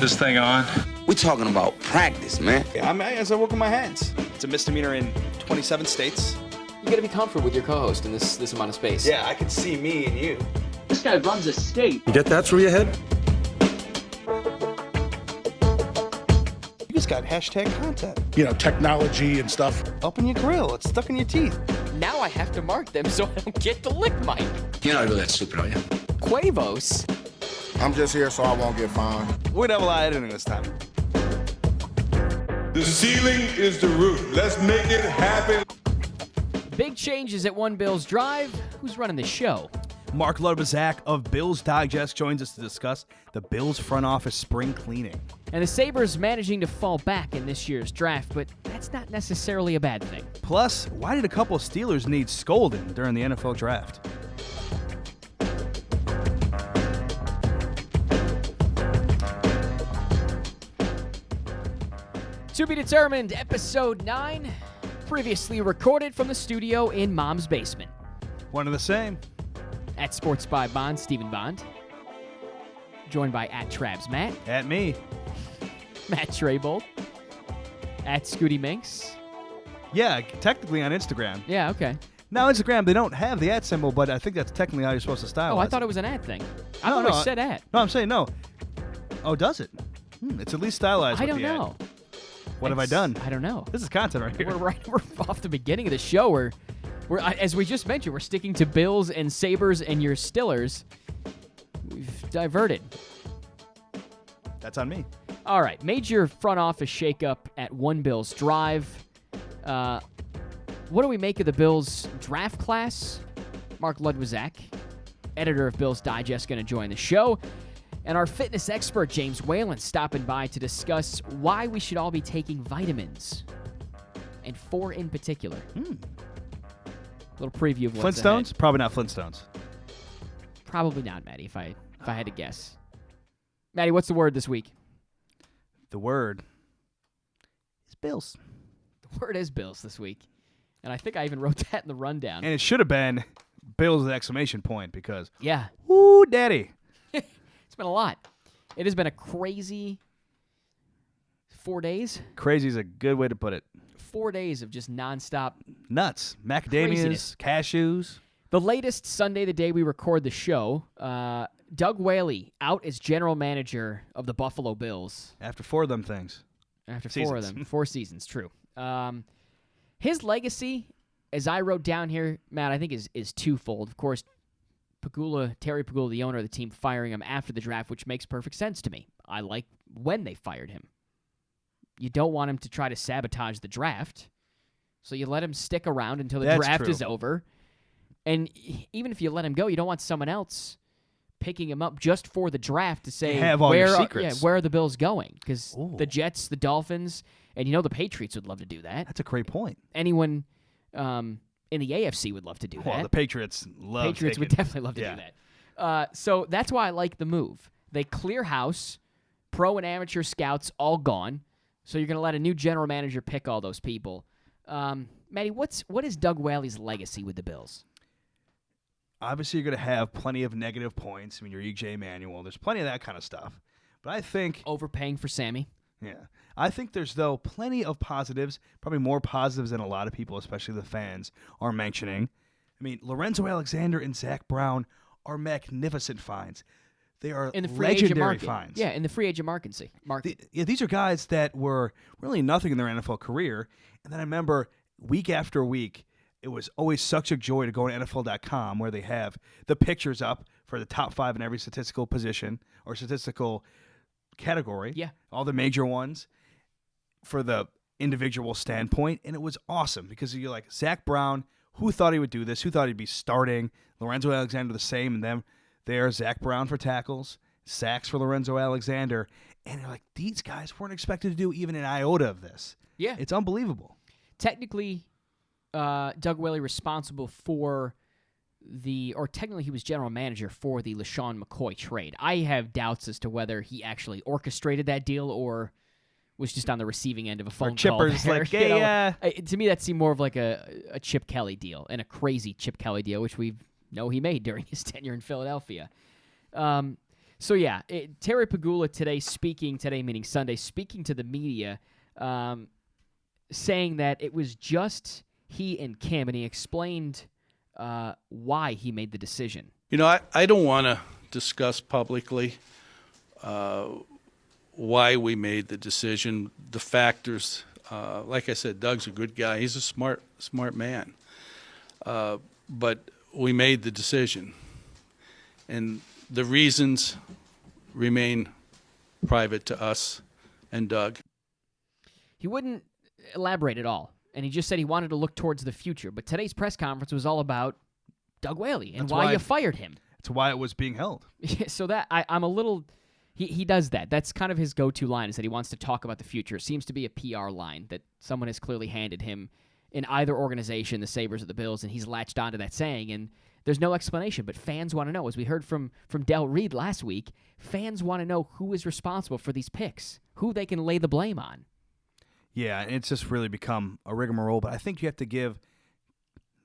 this thing on? We talking about practice, man. I work with my hands. It's a misdemeanor in 27 states. You gotta be comfortable with your co-host in this amount of space. Yeah, I can see me and you. This guy runs a state. You get that through your head? You just got hashtag content. Technology and stuff. Open your grill. It's stuck in your teeth. Now I have to mark them so I don't get to lick mine. You're not really that stupid, are you? Quavos. I'm just here so I won't get fined. We're never lie editing this time. The ceiling is the roof. Let's make it happen. Big changes at One Bills Drive. Who's running the show? Mark Ludwiczak of Bills Digest joins us to discuss the Bills front office spring cleaning. And the Sabres managing to fall back in this year's draft, but that's not necessarily a bad thing. Plus, why did a couple of Steelers need scolding during the NFL draft? To be determined, episode 9, previously recorded from the studio in Mom's basement. One of the same. At Sports by Bond, Stephen Bond. Joined by at Trabs Matt. At me. Matt Traybold. At Scooty Minx. Yeah, technically on Instagram. Yeah, okay. Now, Instagram, they don't have the at symbol, but I think that's technically how you're supposed to stylize Oh, I thought it was an ad thing. I No, thought no, I said ad. No, I'm saying no. Oh, does it? It's at least stylized I with don't the ad. know. What have I done? I don't know. This is content right here. We're off the beginning of the show. We're as we just mentioned, we're sticking to Bills and Sabres and your Stillers. We've diverted. That's on me. All right, major front office shakeup at One Bills Drive. What do we make of the Bills draft class? Mark Ludwiczak, editor of Bills Digest, going to join the show. And our fitness expert, James Whelan, stopping by to discuss why we should all be taking vitamins. And 4 in particular. Little preview of what's Flintstones? ahead. Probably not Flintstones. Probably not, Maddie, if I had to guess. Maddie, what's the word this week? The word is Bills. The word is Bills this week. And I think I even wrote that in the rundown. And it should have been Bills with an exclamation point because, Yeah. woo, daddy. It's been a lot. It has been a crazy 4 days. Crazy is a good way to put it. 4 days of just nonstop. Nuts. Macadamias, Craziness. cashews. The latest Sunday, the day we record the show, Doug Whaley out as general manager of the Buffalo Bills. After 4 of them things. After Seasons. 4 of them. 4 seasons, true. His legacy, as I wrote down here, Matt, I think is twofold. Of course, Terry Pagula, the owner of the team, firing him after the draft, which makes perfect sense to me. I like when they fired him. You don't want him to try to sabotage the draft, so you let him stick around until the draft is over. And even if you let him go, you don't want someone else picking him up just for the draft to say, have all your secrets. where are the Bills going? Because the Jets, the Dolphins, and the Patriots would love to do that. That's a great point. Anyone in the AFC would love to do Well, that. the Patriots love Patriots would taking- definitely love to do that. So that's why I like the move. They clear house, pro and amateur scouts all gone. So you're going to let a new general manager pick all those people. Maddie, what is Doug Whaley's legacy with the Bills? Obviously, you're going to have plenty of negative points. I mean, you're E.J. Manuel. There's plenty of that kind of stuff. But I think... Overpaying for Sammy. Yeah. I think there's, though, plenty of positives, probably more positives than a lot of people, especially the fans, are mentioning. I mean, Lorenzo Alexander and Zach Brown are magnificent finds. They are In the free agent legendary market. finds. Yeah, in the free agent market. These are guys that were really nothing in their NFL career. And then I remember week after week, it was always such a joy to go on NFL.com where they have the pictures up for the top 5 in every statistical position or statistical category. Yeah. All the major ones for the individual standpoint. And it was awesome because you're like, Zach Brown, who thought he would do this? Who thought he'd be starting? Lorenzo Alexander the same. And then there's Zach Brown for tackles, sacks for Lorenzo Alexander. And you're like, these guys weren't expected to do even an iota of this. Yeah. It's unbelievable. Technically, Doug Whaley responsible for technically he was general manager for the LaShawn McCoy trade. I have doubts as to whether he actually orchestrated that deal or was just on the receiving end of a phone call. Chipper's there, like, hey, to me, that seemed more of like a Chip Kelly deal, and a crazy Chip Kelly deal, which we know he made during his tenure in Philadelphia. So, yeah, Terry Pegula today meaning Sunday, speaking to the media, saying that it was just he and Kim, and he explained why he made the decision. You know, I don't want to discuss publicly why we made the decision, the factors. Like I said, Doug's a good guy. He's a smart man. But we made the decision. And the reasons remain private to us and Doug. He wouldn't elaborate at all, and he just said he wanted to look towards the future. But today's press conference was all about Doug Whaley and why you fired him. That's why it was being held. So that I'm a little... He does that. That's kind of his go-to line, is that he wants to talk about the future. It seems to be a PR line that someone has clearly handed him in either organization, the Sabres or the Bills, and he's latched onto that saying, and there's no explanation. But fans want to know. As we heard from Del Reed last week, fans want to know who is responsible for these picks, who they can lay the blame on. Yeah, and it's just really become a rigmarole, but I think you have to give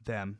them,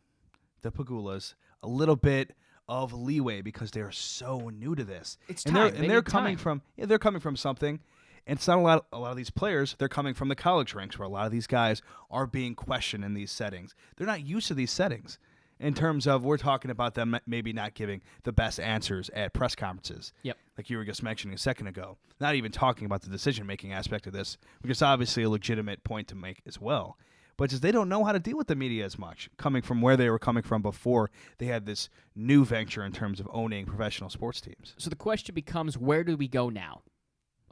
the Pegulas, a little bit of leeway because they are so new to this. It's and time. They're coming from something, and it's not a lot of these players. They're coming from the college ranks where a lot of these guys are being questioned in these settings. They're not used to these settings. In terms of, we're talking about them maybe not giving the best answers at press conferences. Yep. Like you were just mentioning a second ago. Not even talking about the decision-making aspect of this, which is obviously a legitimate point to make as well. But just they don't know how to deal with the media as much, coming from where they were coming from before they had this new venture in terms of owning professional sports teams. So the question becomes, where do we go now?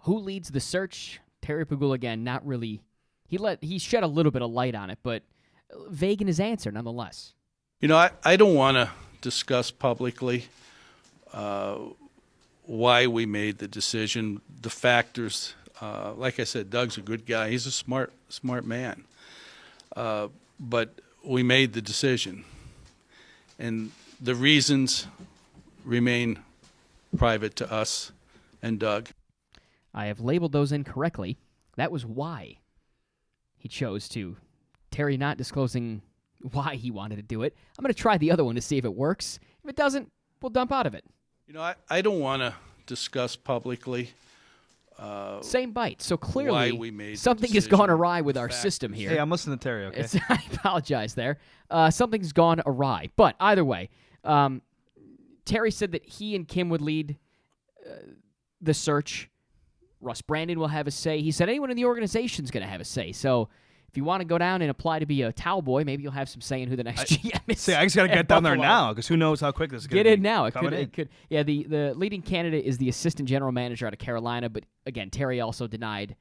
Who leads the search? Terry Pegula, again, not really. He shed a little bit of light on it, but vague in his answer nonetheless. You know, I don't want to discuss publicly why we made the decision, the factors. Like I said, Doug's a good guy. He's a smart man. But we made the decision. And the reasons remain private to us and Doug. I have labeled those incorrectly. That was why he chose to. Terry not disclosing why he wanted to do it. I'm going to try the other one to see if it works. If it doesn't, we'll dump out of it. You know, I don't want to discuss publicly Same bite. So why clearly we made the something has decision, gone awry with our factors. system here. Hey, I'm listening to Terry, okay? I apologize there. Something's gone awry. But either way, Terry said that he and Kim would lead the search. Russ Brandon will have a say. He said anyone in the organization is going to have a say. So if you want to go down and apply to be a towel boy, maybe you'll have some say in who the next GM is. See, I just got to get down there now because who knows how quick this is going to be. Get in now. It coming could, in. it could. Yeah, the leading candidate is the assistant general manager out of Carolina, but again, Terry also denied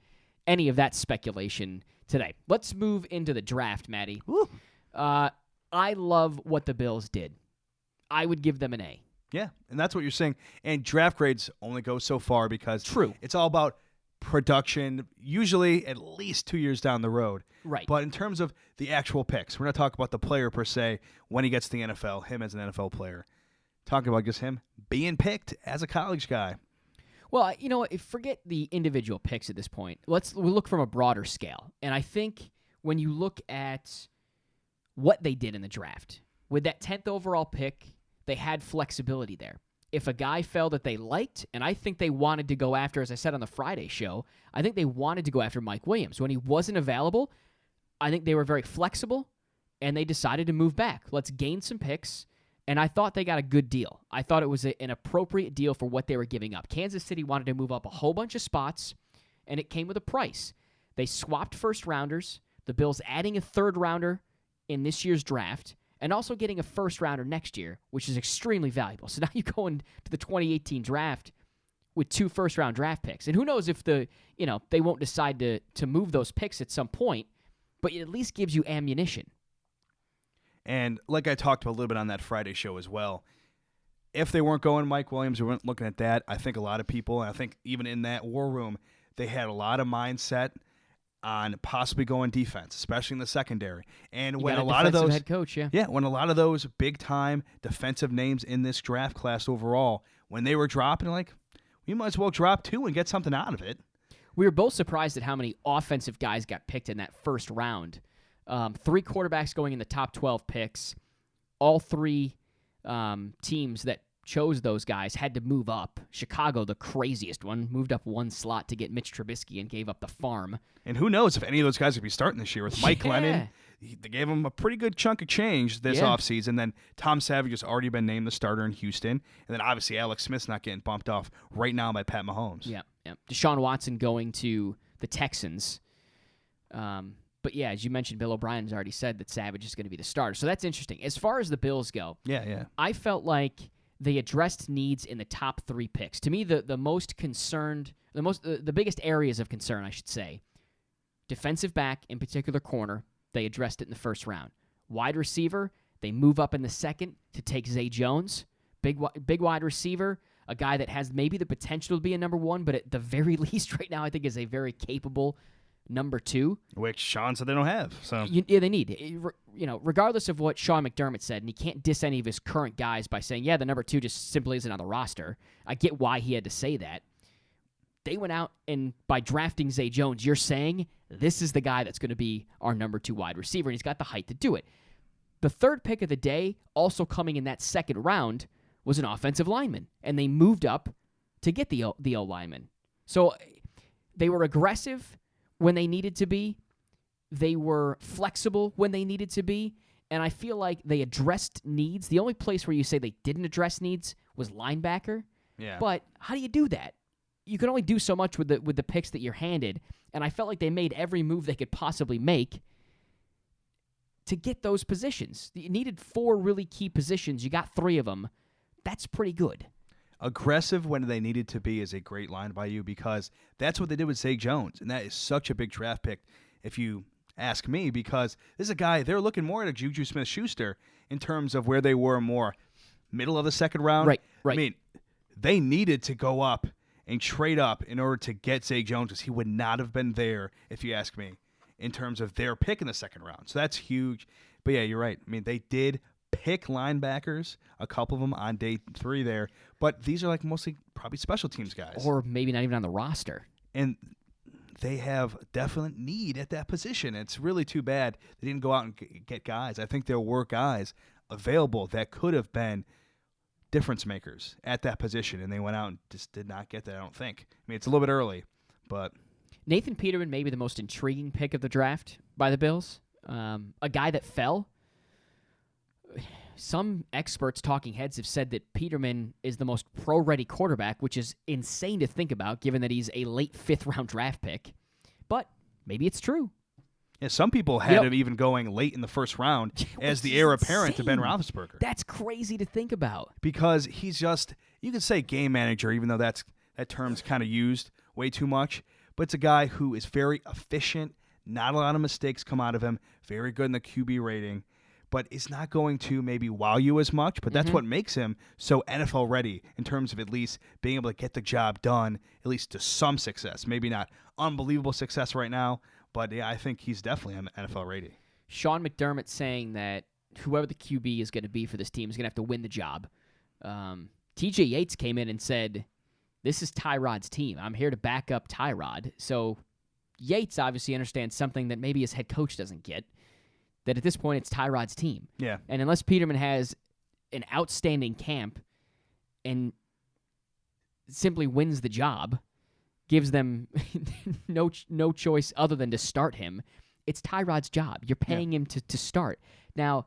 any of that speculation today. Let's move into the draft, Maddie. I love what the Bills did. I would give them an A. Yeah, and that's what you're saying. And draft grades only go so far because True. It's all about production, usually at least 2 years down the road. Right. But in terms of the actual picks, we're not talking about the player per se when he gets to the NFL, him as an NFL player. Talking about just him being picked as a college guy. Well, you know, forget the individual picks at this point. We'll look from a broader scale. And I think when you look at what they did in the draft, with that 10th overall pick, they had flexibility there. If a guy fell that they liked, and I think they wanted to go after, as I said on the Friday show, I think they wanted to go after Mike Williams. When he wasn't available, I think they were very flexible, and they decided to move back. Let's gain some picks, and I thought they got a good deal. I thought it was an appropriate deal for what they were giving up. Kansas City wanted to move up a whole bunch of spots, and it came with a price. They swapped first-rounders, the Bills adding a third-rounder in this year's draft, and also getting a first-rounder next year, which is extremely valuable. So now you go into the 2018 draft with 2 first-round draft picks. And who knows if they won't decide to move those picks at some point, but it at least gives you ammunition. And like I talked about a little bit on that Friday show as well, if they weren't going Mike Williams, we weren't looking at that, I think a lot of people, and I think even in that war room, they had a lot of mindset on possibly going defense, especially in the secondary. And when a lot of those head coach, when a lot of those big time defensive names in this draft class overall, when they were dropping, like, we might as well drop 2 and get something out of it. We were both surprised at how many offensive guys got picked in that first round. 3 quarterbacks going in the top 12 picks. All 3 teams that chose those guys had to move up. Chicago, the craziest one, moved up one slot to get Mitch Trubisky and gave up the farm. And who knows if any of those guys could be starting this year with Mike Yeah. Lennon. They gave him a pretty good chunk of change this Yeah. offseason. Then Tom Savage has already been named the starter in Houston. And then obviously Alex Smith's not getting bumped off right now by Pat Mahomes. Yeah. Deshaun Watson going to the Texans. But yeah, as you mentioned, Bill O'Brien's already said that Savage is going to be the starter. So that's interesting. As far as the Bills go, Yeah. I felt like they addressed needs in the top 3 picks. To me, the most concerned, the biggest areas of concern, I should say, defensive back, in particular corner, they addressed it in the first round. Wide receiver, they move up in the second to take Zay Jones. Big wide receiver, a guy that has maybe the potential to be a number 1, but at the very least right now I think is a very capable number 2. Which Sean said they don't have. So Yeah, they need. Regardless of what Sean McDermott said, and he can't diss any of his current guys by saying, yeah, the number 2 just simply isn't on the roster. I get why he had to say that. They went out and by drafting Zay Jones, you're saying this is the guy that's going to be our number 2 wide receiver, and he's got the height to do it. The third pick of the day, also coming in that second round, was an offensive lineman, and they moved up to get the O lineman. So they were aggressive when they needed to be. They were flexible when they needed to be, and I feel like they addressed needs. The only place where you say they didn't address needs was linebacker. yeah. But how do you do that? You can only do so much with the picks that you're handed, and I felt like they made every move they could possibly make to get those positions. You needed 4 really key positions. You got 3 of them. That's pretty good. Aggressive when they needed to be is a great line by you because that's what they did with Zay Jones, and that is such a big draft pick if you ask me, because this is a guy, they're looking more at a Juju Smith-Schuster in terms of where they were more middle of the second round. Right. I mean, they needed to go up and trade up in order to get Zay Jones because he would not have been there, if you ask me, in terms of their pick in the second round. So that's huge. But yeah, you're right. I mean, they did pick linebackers, a couple of them on day 3 there, but these are like mostly probably special teams guys. Or maybe not even on the roster. And they have definite need at that position. It's really too bad they didn't go out and get guys. I think there were guys available that could have been difference makers at that position, and they went out and just did not get that, I don't think. I mean, it's a little bit early, but Nathan Peterman may be the most intriguing pick of the draft by the Bills. A guy that fell. Some experts, talking heads, have said that Peterman is the most pro-ready quarterback, which is insane to think about, given that he's a late 5th-round draft pick. But maybe it's true. yeah, some people had him even going late in the first round as the heir apparent to Ben insane. Roethlisberger. That's crazy to think about. Because he's just, you could say game manager, even though that term's kind of used way too much. But it's a guy who is very efficient, not a lot of mistakes come out of him, very good in the QB rating, but is not going to maybe wow you as much. But that's what makes him so NFL ready in terms of at least being able to get the job done, at least to some success. Maybe not unbelievable success right now, but yeah, I think he's definitely NFL ready. Sean McDermott saying that whoever the QB is going to be for this team is going to have to win the job. TJ Yates came in and said, this is Tyrod's team. I'm here to back up Tyrod. So Yates obviously understands something that maybe his head coach doesn't get, that at this point it's Tyrod's team. Yeah. And unless Peterman has an outstanding camp and simply wins the job, gives them no choice other than to start him, it's Tyrod's job. You're paying him to start. Now,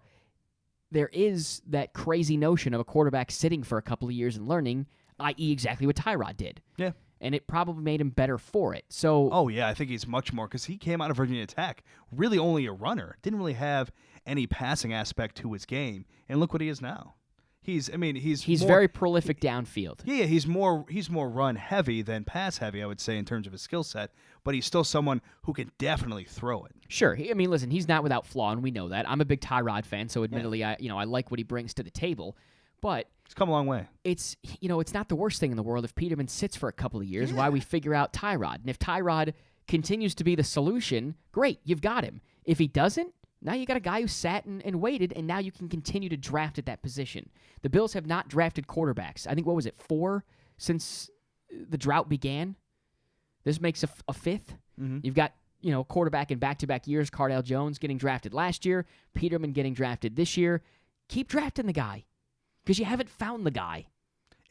there is that crazy notion of a quarterback sitting for a couple of years and learning, i.e. exactly what Tyrod did. Yeah. And it probably made him better for it. So, Oh, yeah, I think he's much more because he came out of Virginia Tech really only a runner. Didn't really have any passing aspect to his game. And look what he is now. He's more, very prolific downfield. Yeah, he's more run heavy than pass heavy, I would say, in terms of his skill set. But he's still someone who can definitely throw it. Sure. Listen, he's not without flaw, and we know that. I'm a big Tyrod fan, so admittedly, I like what he brings to the table. But He's come a long way. it's not the worst thing in the world if Peterman sits for a couple of years while we figure out Tyrod. And if Tyrod continues to be the solution, great, you've got him. If he doesn't, now you got a guy who sat and waited, and now you can continue to draft at that position. The Bills have not drafted quarterbacks. I think, 4 since the drought began? This makes a 5th. Mm-hmm. You've got, quarterback in back-to-back years, Cardale Jones getting drafted last year, Peterman getting drafted this year. Keep drafting the guy because you haven't found the guy.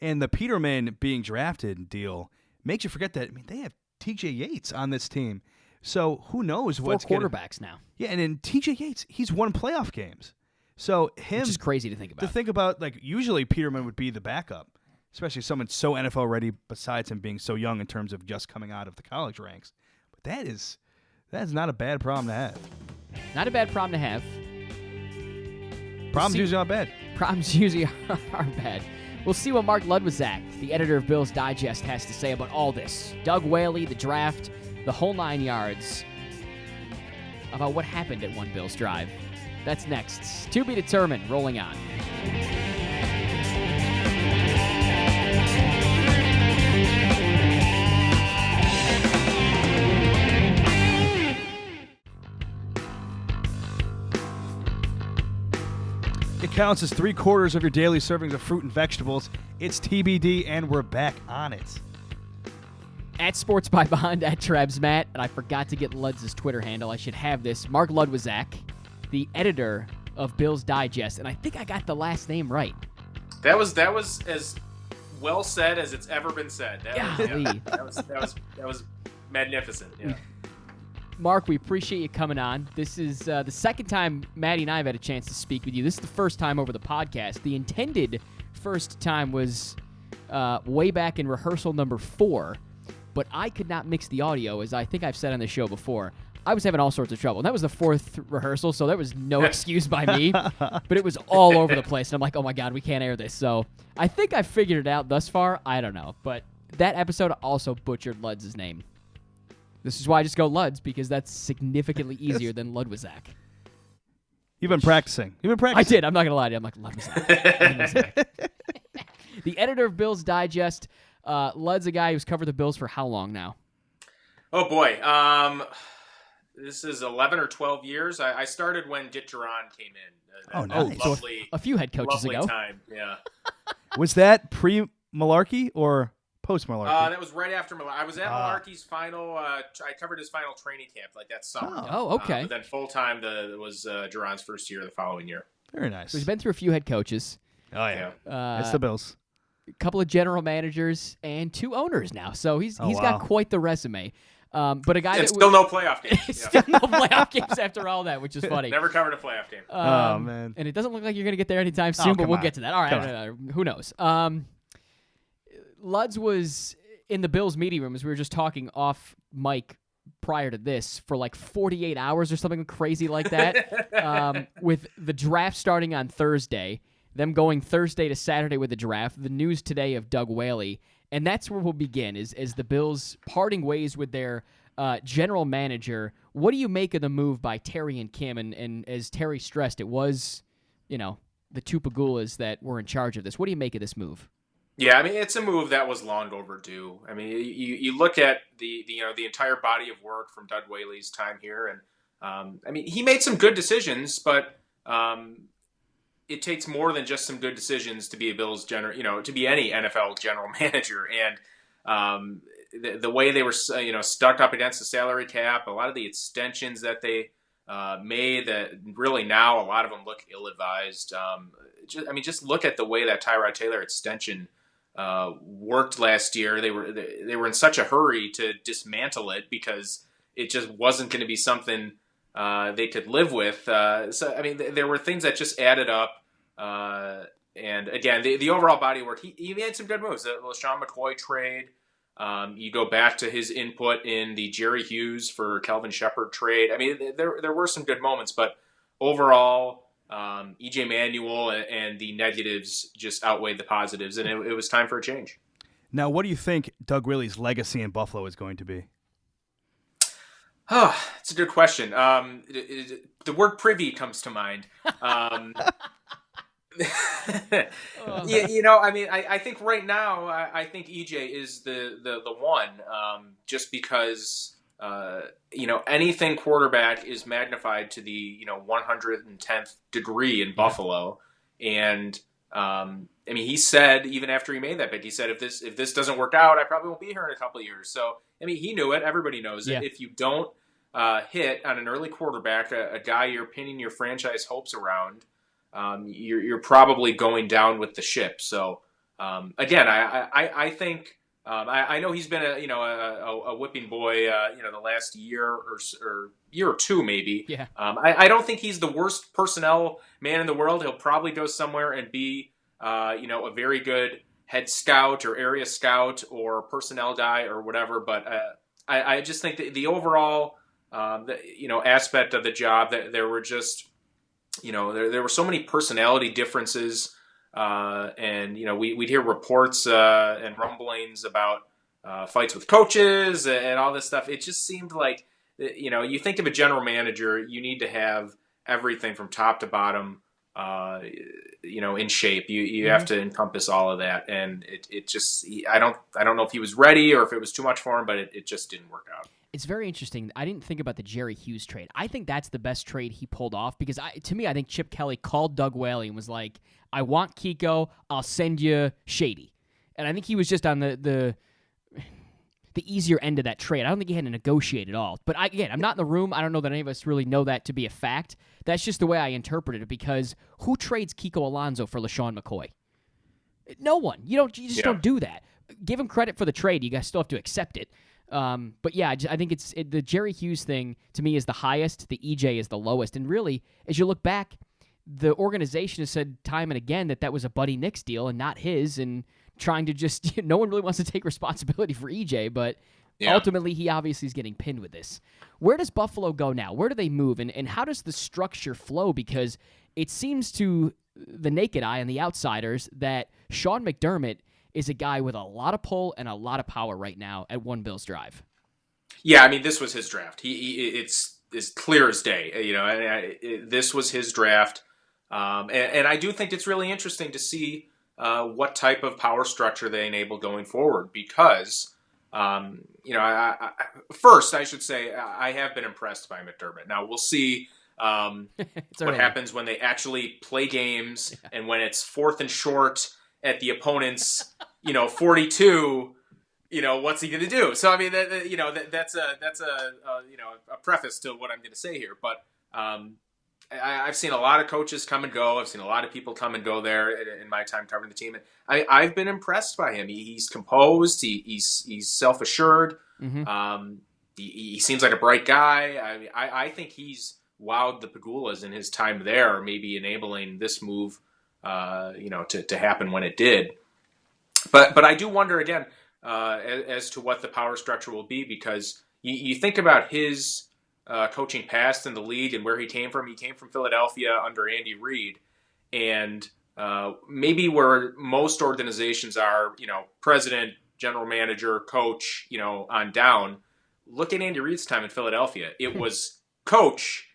And the Peterman being drafted deal makes you forget that, they have TJ Yates on this team. So who knows Four what's quarterbacks now. Yeah, and in TJ Yates, he's won playoff games. So him Which is crazy to think about. Usually Peterman would be the backup, especially someone so NFL ready besides him being so young in terms of just coming out of the college ranks. But that is not a bad problem to have. Not a bad problem to have. Problems usually aren't bad. Problems usually aren't bad. We'll see what Mark Ludwiczak, the editor of Bills Digest, has to say about all this. Doug Whaley, the draft, the whole 9 yards, about what happened at One Bills Drive. That's next. To be determined. Rolling on. It counts as 3/4 of your daily servings of fruit and vegetables. It's TBD, and we're back on it. At Sports by Bond, at Trebs Matt, and I forgot to get Luds' Twitter handle. I should have this. Mark Ludwiczak, the editor of Bills Digest, and I think I got the last name right. That was as well said as it's ever been said. Golly. That was magnificent. Yeah. Mark, we appreciate you coming on. This is the second time Maddie and I have had a chance to speak with you. This is the first time over the podcast. The intended first time was way back in rehearsal number 4, but I could not mix the audio, as I think I've said on the show before. I was having all sorts of trouble. And that was the 4th rehearsal, so there was no excuse by me, but it was all over the place. And I'm like, oh my God, we can't air this. So I think I figured it out thus far. I don't know. But that episode also butchered Luds' name. This is why I just go Luds, because that's significantly easier than Ludwiczak. You've been practicing. I did. I'm not going to lie to you. I'm like, Ludwiczak. The editor of Bills Digest. Lud's a guy who's covered the Bills for how long now? Oh, boy. This is 11 or 12 years. I started when Ditcheron came in. Nice. Lovely, a few head coaches lovely ago. time, yeah. Was that pre-Malarkey or post-Malarkey? That was right after Malarkey. I was at Malarkey's final. I covered his final training camp, like that summer. Oh, okay. But then full time was Duran's first year, the following year. Very nice. So he's been through a few head coaches. Oh yeah, it's the Bills. A couple of general managers and 2 owners now. So he's got quite the resume. But a guy and still no playoff games. Still no playoff games after all that, which is funny. Never covered a playoff game. Oh man! And it doesn't look like you're going to get there anytime soon. But we'll get to that. All right, who knows? Luds was in the Bills meeting room, as we were just talking off mic prior to this, for like 48 hours or something crazy like that. With the draft starting on Thursday, them going Thursday to Saturday with the draft, the news today of Doug Whaley. And that's where we'll begin, is the Bills parting ways with their general manager. What do you make of the move by Terry and Kim? And as Terry stressed, it was, the 2 Pagulas that were in charge of this. What do you make of this move? Yeah, I mean, it's a move that was long overdue. I mean, you look at the entire body of work from Doug Whaley's time here, and I mean, he made some good decisions, but it takes more than just some good decisions to be a Bills to be any NFL general manager. And the way they were, stuck up against the salary cap, a lot of the extensions that they made, that really now a lot of them look ill-advised. Just look at the way that Tyrod Taylor extension worked last year. They were in such a hurry to dismantle it because it just wasn't going to be something they could live with. So I mean, there were things that just added up. And again, the overall body of work, he made some good moves. The LaShawn McCoy trade. You go back to his input in the Jerry Hughes for Kelvin Shepard trade. I mean, there were some good moments, but overall, EJ Manuel and the negatives just outweighed the positives, and it was time for a change. Now, what do you think Doug Whaley's legacy in Buffalo is going to be? Oh, it's a good question. The word privy comes to mind. I think right now, I think EJ is the one, just because, anything quarterback is magnified to the, 110th degree in Buffalo. And, he said, even after he made that pick, he said, if this doesn't work out, I probably won't be here in a couple of years. So, he knew it. Everybody knows it. If you don't hit on an early quarterback, a guy you're pinning your franchise hopes around, you're probably going down with the ship. So again, I think I know he's been a whipping boy the last year or year or two maybe. Yeah. I don't think he's the worst personnel man in the world. He'll probably go somewhere and be a very good head scout or area scout or personnel guy or whatever. But I just think that the overall aspect of the job, that there were just there were so many personality differences. And we'd hear reports and rumblings about fights with coaches and all this stuff. It just seemed like, you think of a general manager, you need to have everything from top to bottom, in shape. You have to encompass all of that, and it just I don't know if he was ready or if it was too much for him, but it just didn't work out. It's very interesting. I didn't think about the Jerry Hughes trade. I think that's the best trade he pulled off because, to me, I think Chip Kelly called Doug Whaley and was like, I want Kiko, I'll send you Shady. And I think he was just on the easier end of that trade. I don't think he had to negotiate at all. But I'm not in the room. I don't know that any of us really know that to be a fact. That's just the way I interpreted it because who trades Kiko Alonso for LaShawn McCoy? No one. You just don't do that. Give him credit for the trade. You guys still have to accept it. But yeah, I think the Jerry Hughes thing to me is the highest. The EJ is the lowest. And really, as you look back, the organization has said time and again that was a Buddy Nix deal and not his, and trying to just no one really wants to take responsibility for EJ, but ultimately he obviously is getting pinned with this. Where does Buffalo go now? Where do they move, and how does the structure flow? Because it seems to the naked eye and the outsiders that Sean McDermott is a guy with a lot of pull and a lot of power right now at One Bills Drive. Yeah, I mean, this was his draft. It's as clear as day. This was his draft. And I do think it's really interesting to see what type of power structure they enable going forward because, first I should say I have been impressed by McDermott. Now we'll see what happens when they actually play games and when it's 4th and short at the opponent's, 42. What's he going to do? So I mean, that's a preface to what I'm going to say here, but. I've seen a lot of coaches come and go. I've seen a lot of people come and go there in my time covering the team. And I've been impressed by him. He's composed. He's self-assured. Mm-hmm. He seems like a bright guy. I think he's wowed the Pagulas in his time there, maybe enabling this move, to happen when it did. But I do wonder again as to what the power structure will be because you think about his coaching past in the league and where he came from. He came from Philadelphia under Andy Reid, and maybe where most organizations are, president, general manager, coach, on down. Look at Andy Reid's time in Philadelphia. It was coach,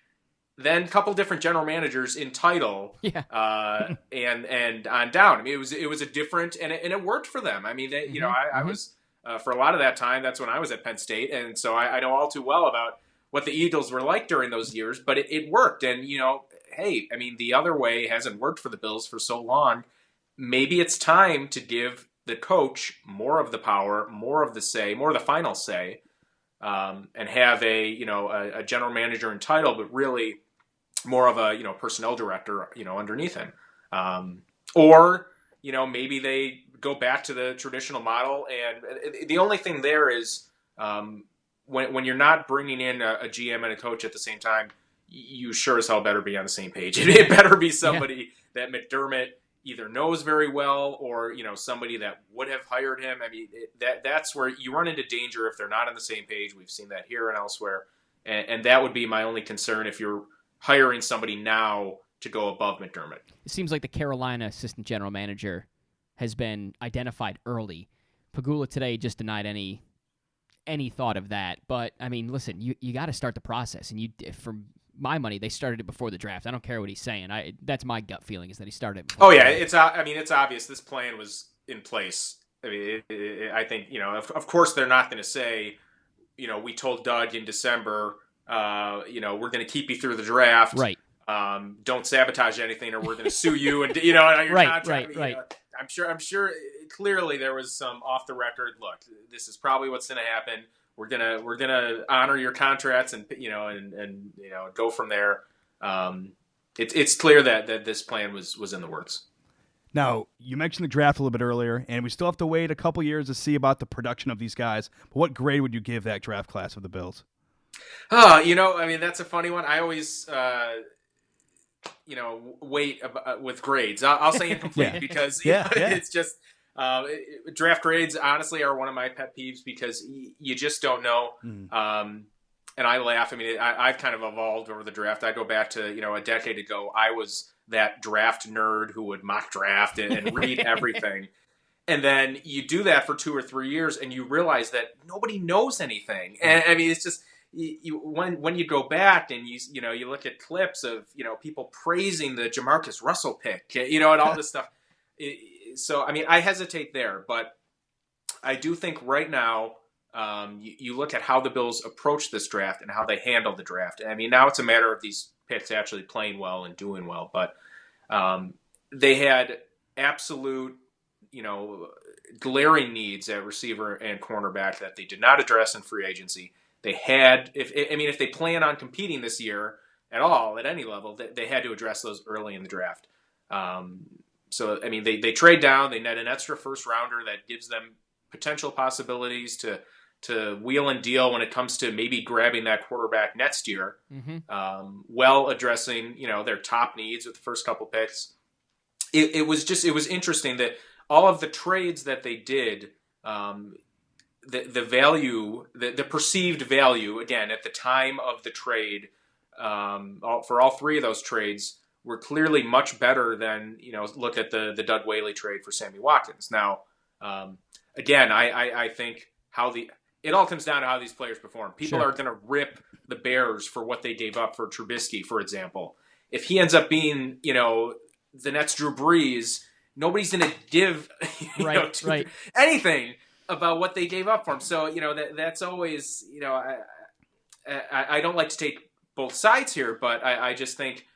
then a couple different general managers in title, and on down. I mean, it was a different, and it worked for them. I mean, I was for a lot of that time. That's when I was at Penn State, and so I know all too well about what the Eagles were like during those years, but it worked. And, hey, I mean, the other way hasn't worked for the Bills for so long. Maybe it's time to give the coach more of the power, more of the say, more of the final say, and have a general manager in title, but really more of a, personnel director, underneath him. Or maybe they go back to the traditional model. And the only thing there is, when you're not bringing in a GM and a coach at the same time, you sure as hell better be on the same page. It better be somebody that McDermott either knows very well or, somebody that would have hired him. I mean, that's where you run into danger if they're not on the same page. We've seen that here and elsewhere. And that would be my only concern if you're hiring somebody now to go above McDermott. It seems like the Carolina assistant general manager has been identified early. Pagula today just denied any thought of that. But, I mean, listen, you got to start the process. And for my money, they started it before the draft. I don't care what he's saying. That's my gut feeling is that he started it before. Oh, yeah. It's obvious this plan was in place. I mean, I think, of course they're not going to say, we told Doug in December, we're going to keep you through the draft. Right. Don't sabotage anything or we're going to sue you and, on your contract. Right. I'm sure clearly there was some off the record. Look, this is probably what's going to happen. We're gonna honor your contracts and go from there. It's clear that this plan was in the works. Now, you mentioned the draft a little bit earlier, and we still have to wait a couple years to see about the production of these guys. But what grade would you give that draft class of the Bills? Oh, I mean, that's a funny one. I always, wait with grades. I'll say incomplete Yeah. because Yeah. it's just draft grades. Honestly, are one of my pet peeves because you just don't know. And I laugh. I mean, I've kind of evolved over the draft. I go back to a decade ago. I was that draft nerd who would mock draft and read everything. And then you do that for 2 or 3 years, and you realize that nobody knows anything. And I mean, it's just. When you go back and you look at clips of people praising the Jamarcus Russell pick, and all this stuff. So I mean, I hesitate there, but I do think right now you look at how the Bills approach this draft and how they handle the draft. I mean, now it's a matter of these picks actually playing well and doing well, but they had absolute glaring needs at receiver and cornerback that they did not address in free agency. They had, if they plan on competing this year at all, at any level, they had to address those early in the draft. So, I mean, they trade down, they net an extra first rounder that gives them potential possibilities to wheel and deal when it comes to maybe grabbing that quarterback next year, while addressing, their top needs with the first couple picks. It was interesting that all of the trades that they did, the value, the perceived value, again, at the time of the trade, for all three of those trades were clearly much better than, look at the Doug Whaley trade for Sammy Watkins. Now, again, I think it all comes down to how these players perform. People are going to rip the Bears for what they gave up for Trubisky, for example. If he ends up being, the next Drew Brees, nobody's going to give anything about what they gave up for him. So, that's always, I don't like to take both sides here, but I just think,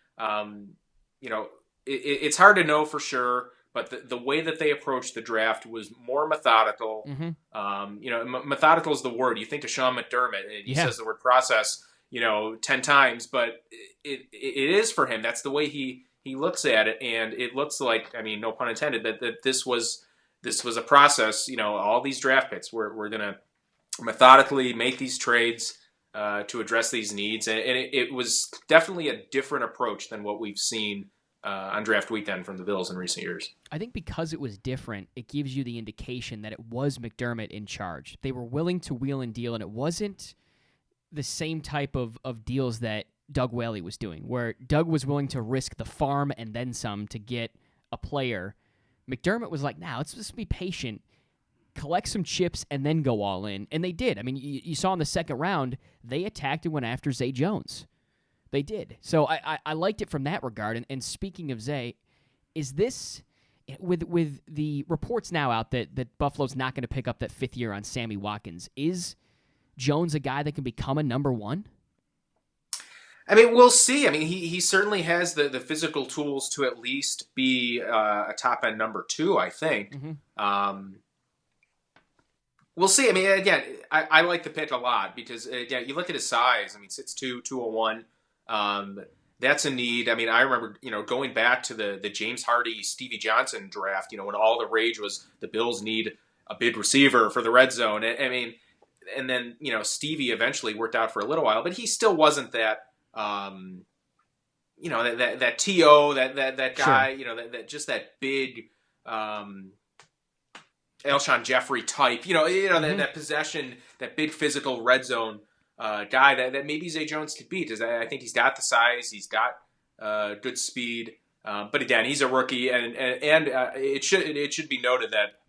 it's hard to know for sure, but the way that they approached the draft was more methodical. Methodical is the word. You think of Sean McDermott, and he says the word process, 10 times, but it is for him. That's the way he looks at it. And it looks like, I mean, no pun intended, that this was a process. All these draft picks, we're going to methodically make these trades to address these needs. And it was definitely a different approach than what we've seen on draft weekend from the Bills in recent years. I think because it was different, it gives you the indication that it was McDermott in charge. They were willing to wheel and deal, and it wasn't the same type of deals that Doug Whaley was doing, where Doug was willing to risk the farm and then some to get a player. McDermott was like, nah, let's just be patient, collect some chips, and then go all in. And they did. I mean, you saw in the second round, they attacked and went after Zay Jones. They did. So I liked it from that regard. And speaking of Zay, is this, with the reports now out that Buffalo's not going to pick up that fifth year on Sammy Watkins, is Jones a guy that can become a number one? I mean, we'll see. I mean, he certainly has the physical tools to at least be a top-end number two, I think. We'll see. I mean, again, I like the pick a lot because, again, you look at his size. I mean, 6'2", 201. That's a need. I mean, I remember, going back to the James Hardy, Stevie Johnson draft, when all the rage was the Bills need a big receiver for the red zone. I mean, and then, Stevie eventually worked out for a little while, but he still wasn't that, that TO, that guy, that just that big, Alshon Jeffrey type, that possession, that big physical red zone guy that maybe Zay Jones could beat. I think he's got the size, he's got good speed, but again, he's a rookie, and it should be noted that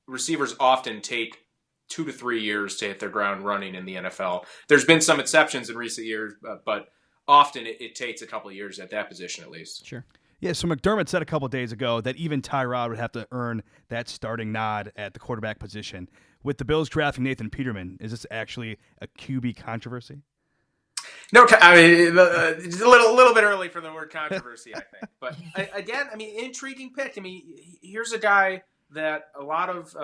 receivers often take 2 to 3 years to hit their ground running in the NFL. There's been some exceptions in recent years, but often it takes a couple of years at that position at least. Sure. Yeah, so McDermott said a couple of days ago that even Tyrod would have to earn that starting nod at the quarterback position. With the Bills drafting Nathan Peterman, is this actually a QB controversy? No, I mean, it's a little bit early for the word controversy, I think. But again, I mean, intriguing pick. I mean, here's a guy that a lot of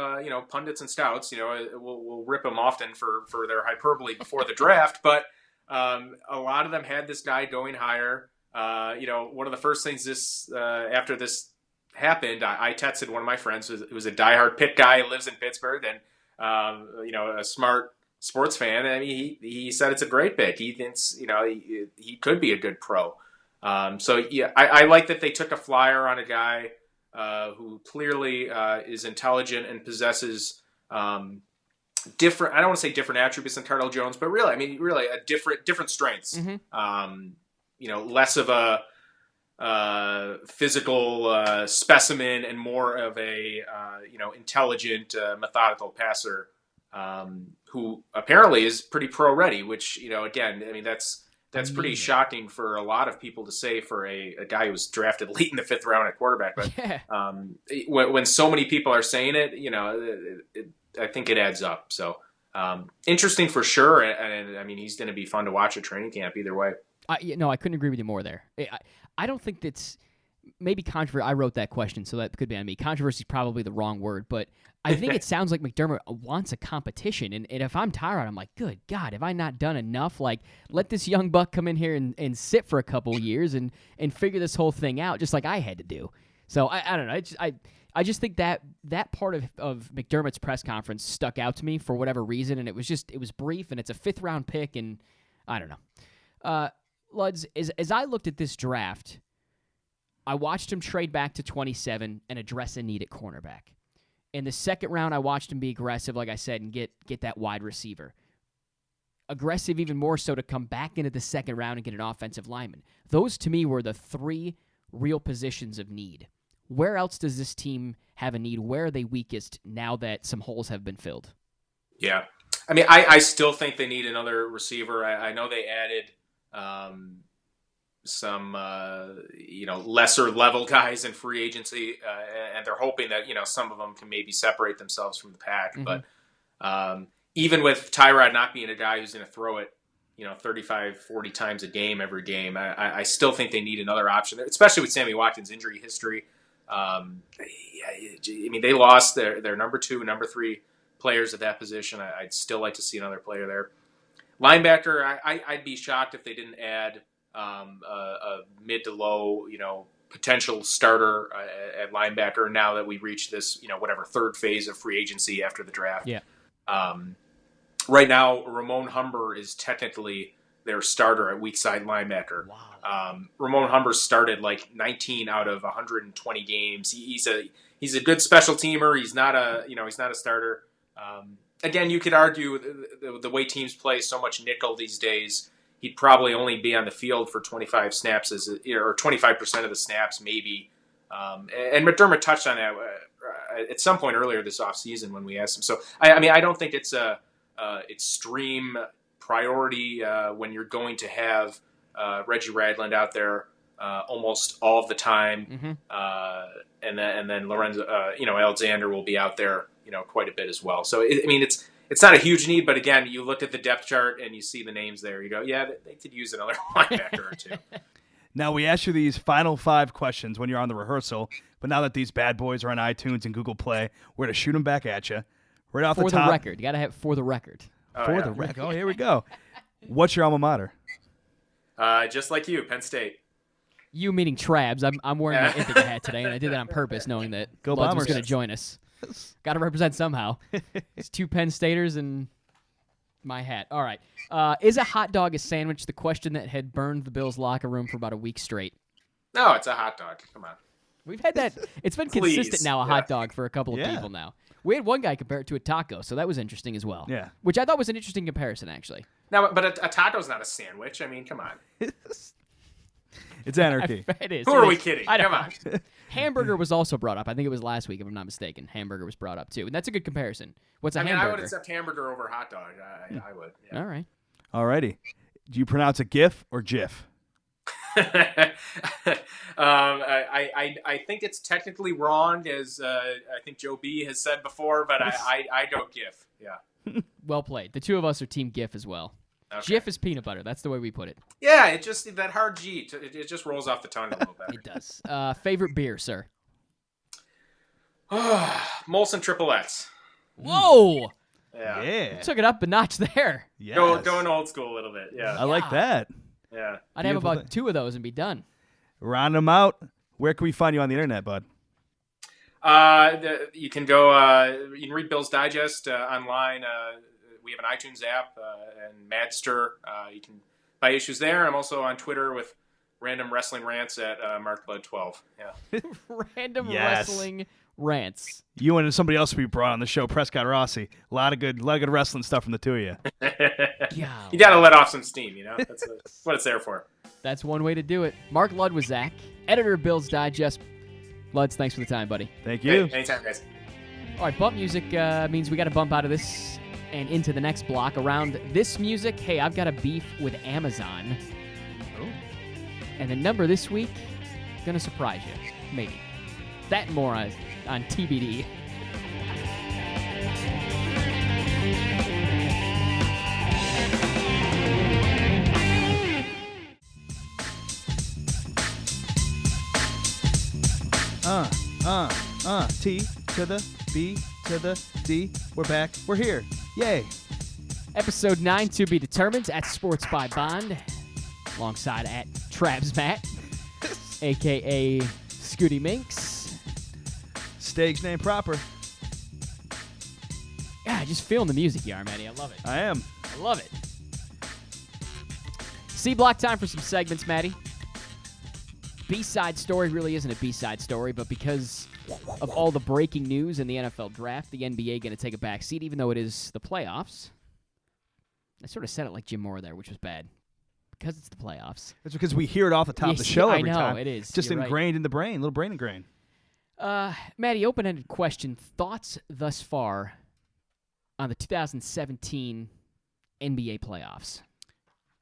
pundits and scouts, will rip him often for their hyperbole before the draft, but a lot of them had this guy going higher. One of the first things after this happened, I texted one of my friends who was a diehard Pitt guy, lives in Pittsburgh, and a smart sports fan. I mean, he said it's a great pick. He thinks he could be a good pro. So yeah, I like that they took a flyer on a guy who clearly is intelligent and possesses different. I don't want to say different attributes than Cardell Jones, but really, a different strengths. Less of a physical specimen and more of a intelligent, methodical passer who apparently is pretty pro ready. Which again, I mean that's pretty shocking for a lot of people to say for a guy who was drafted late in the 5th round at quarterback. But when so many people are saying it, I think it adds up. So interesting for sure, and I mean he's going to be fun to watch at training camp either way. I couldn't agree with you more there. I don't think that's maybe controversy. I wrote that question, so that could be on me. Controversy is probably the wrong word, but I think it sounds like McDermott wants a competition. And if I'm Tyrod, I'm like, good God, have I not done enough? Like, let this young buck come in here and sit for a couple years and figure this whole thing out, just like I had to do. So I don't know. I just think that part of McDermott's press conference stuck out to me for whatever reason, and it was brief, and it's a 5th round pick, and I don't know. Luds, as I looked at this draft, I watched him trade back to 27 and address a need at cornerback. In the 2nd round, I watched him be aggressive, like I said, and get that wide receiver. Aggressive even more so to come back into the 2nd round and get an offensive lineman. Those, to me, were the 3 real positions of need. Where else does this team have a need? Where are they weakest now that some holes have been filled? Yeah. I mean, I still think they need another receiver. I know they added some lesser level guys in free agency, and they're hoping that some of them can maybe separate themselves from the pack. Mm-hmm. But even with Tyrod not being a guy who's going to throw it 35, 40 times a game every game, I still think they need another option, especially with Sammy Watkins' injury history. I mean, they lost their number 2, number 3 players at that position. I'd still like to see another player there. Linebacker, I'd be shocked if they didn't add a mid to low, potential starter at linebacker now that we reached this, 3rd phase of free agency after the draft. Yeah. Right now, Ramon Humber is technically their starter at weak side linebacker. Wow. Ramon Humber started like 19 out of 120 games. He's a good special teamer. He's not a starter. Again, you could argue the way teams play so much nickel these days, he'd probably only be on the field for 25 snaps or 25% of the snaps maybe. And McDermott touched on that at some point earlier this offseason when we asked him. So I don't think it's a extreme priority when you're going to have Reggie Ragland out there almost all of the time, and then Lorenzo, Alexander will be out there, quite a bit as well. So it's not a huge need, but again, you look at the depth chart and you see the names there. You go, yeah, they could use another linebacker or two. Now, we asked you these final 5 questions when you're on the rehearsal, but now that these bad boys are on iTunes and Google Play, we're going to shoot them back at you. Right off the top. For the record. You got to have for the record. For the record. Oh, here we go. What's your alma mater? Just like you, Penn State. You meaning Trabs. I'm wearing my Ithaca hat today, and I did that on purpose, knowing that Luds was going to join us. Got to represent somehow. It's 2 Penn Staters and my hat. All right. Is a hot dog a sandwich? The question that had burned the Bills' locker room for about a week straight. No, it's a hot dog. Come on. We've had that. It's been consistent now, hot dog for a couple of people now. We had one guy compare it to a taco, so that was interesting as well. Yeah. Which I thought was an interesting comparison, actually. No, but a taco's not a sandwich. I mean, come on. It's anarchy. It is. Who are we kidding? Come on. Hamburger was also brought up. I think it was last week, if I'm not mistaken. Hamburger was brought up, too. And that's a good comparison. What's a hamburger? I would accept hamburger over hot dog. I would. Yeah. All right. All righty. Do you pronounce it GIF or GIF? I think it's technically wrong, as I think Joe B has said before, but I go GIF. Yeah. Well played. The two of us are team GIF as well. Okay. GIF is peanut butter. That's the way we put it. Yeah, it just that hard G. It just rolls off the tongue a little better. It does. Favorite beer, sir? Molson Triplets. Whoa! Yeah. Yeah. Took it up a notch there. Yes. Going old school a little bit. Yeah. I like that. Yeah. I'd have about 2 of those and be done. Round them out. Where can we find you on the internet, bud? You can go. You can read Bill's Digest online. We have an iTunes app and Madster. You can buy issues there. I'm also on Twitter with random wrestling rants at MarkBlood12. Yeah. Random Yes. wrestling rants. You and somebody else will be brought on the show, Prescott Rossi. A lot of good wrestling stuff from the two of you. You got to let off some steam, That's what it's there for. That's one way to do it. Mark Ludwiczak, editor of Bill's Digest. Luds, thanks for the time, buddy. Thank you. Hey, anytime, guys. All right, bump music means we got to bump out of this and into the next block. Around this music, hey, I've got a beef with Amazon. Oh. And the number this week, gonna surprise you. Maybe. That and more on TBD. T to the B to the D. We're back. We're here. Yay. Episode 9 to be determined at Sports by Bond, alongside at Trabs Matt, a.k.a. Scooty Minx. Stage name proper. Yeah, just feeling the music here, Matty. I love it. I am. I love it. C-block time for some segments, Matty. B-side story really isn't a B-side story, but because of all the breaking news in the NFL draft, the NBA going to take a back seat, even though it is the playoffs. I sort of said it like Jim Moore there, which was bad. Because it's the playoffs. It's because we hear it off the top of the Yes, show I every know, time. it is. Just You're ingrained right. in the brain, little brain ingrained. Matty, open-ended question. Thoughts thus far on the 2017 NBA playoffs?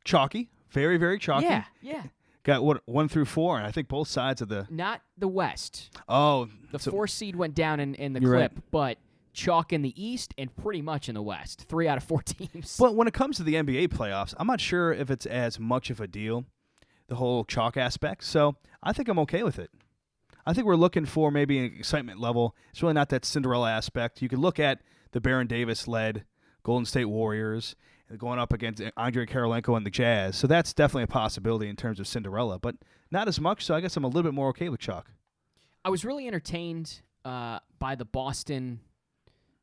Chalky. Very, very chalky. Yeah. Got what 1 through 4, and I think both sides of the. Not the West. Oh, The so 4 seed went down in the You're clip, right. but chalk in the East and pretty much in the West. 3 out of 4 teams. But when it comes to the NBA playoffs, I'm not sure if it's as much of a deal, the whole chalk aspect. So I think I'm okay with it. I think we're looking for maybe an excitement level. It's really not that Cinderella aspect. You could look at the Baron Davis-led Golden State Warriors going up against Andre Karolinko and the Jazz. So that's definitely a possibility in terms of Cinderella, but not as much. So I guess I'm a little bit more okay with chalk. I was really entertained by the Boston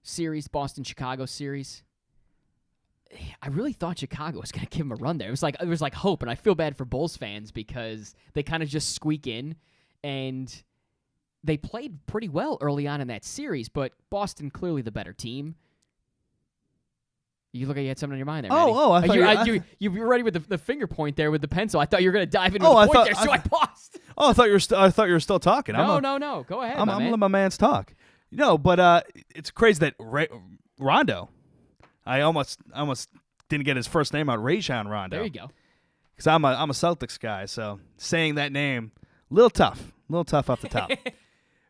series, Boston-Chicago series. I really thought Chicago was going to give them a run there. It was like hope, and I feel bad for Bulls fans because they kind of just squeak in, and they played pretty well early on in that series, but Boston clearly the better team. You look like you had something on your mind there, Matty. I thought you were ready with the finger point there with the pencil. I thought you were going to dive into Oh, the I point thought- there, so I paused. Oh, I thought you were still talking. No. Go ahead, I'm my man. letting my man's talk. No, but it's crazy that Rondo. I almost didn't get his first name out. Rajon Rondo. There you go. Because I'm a Celtics guy, so saying that name a little tough off the top.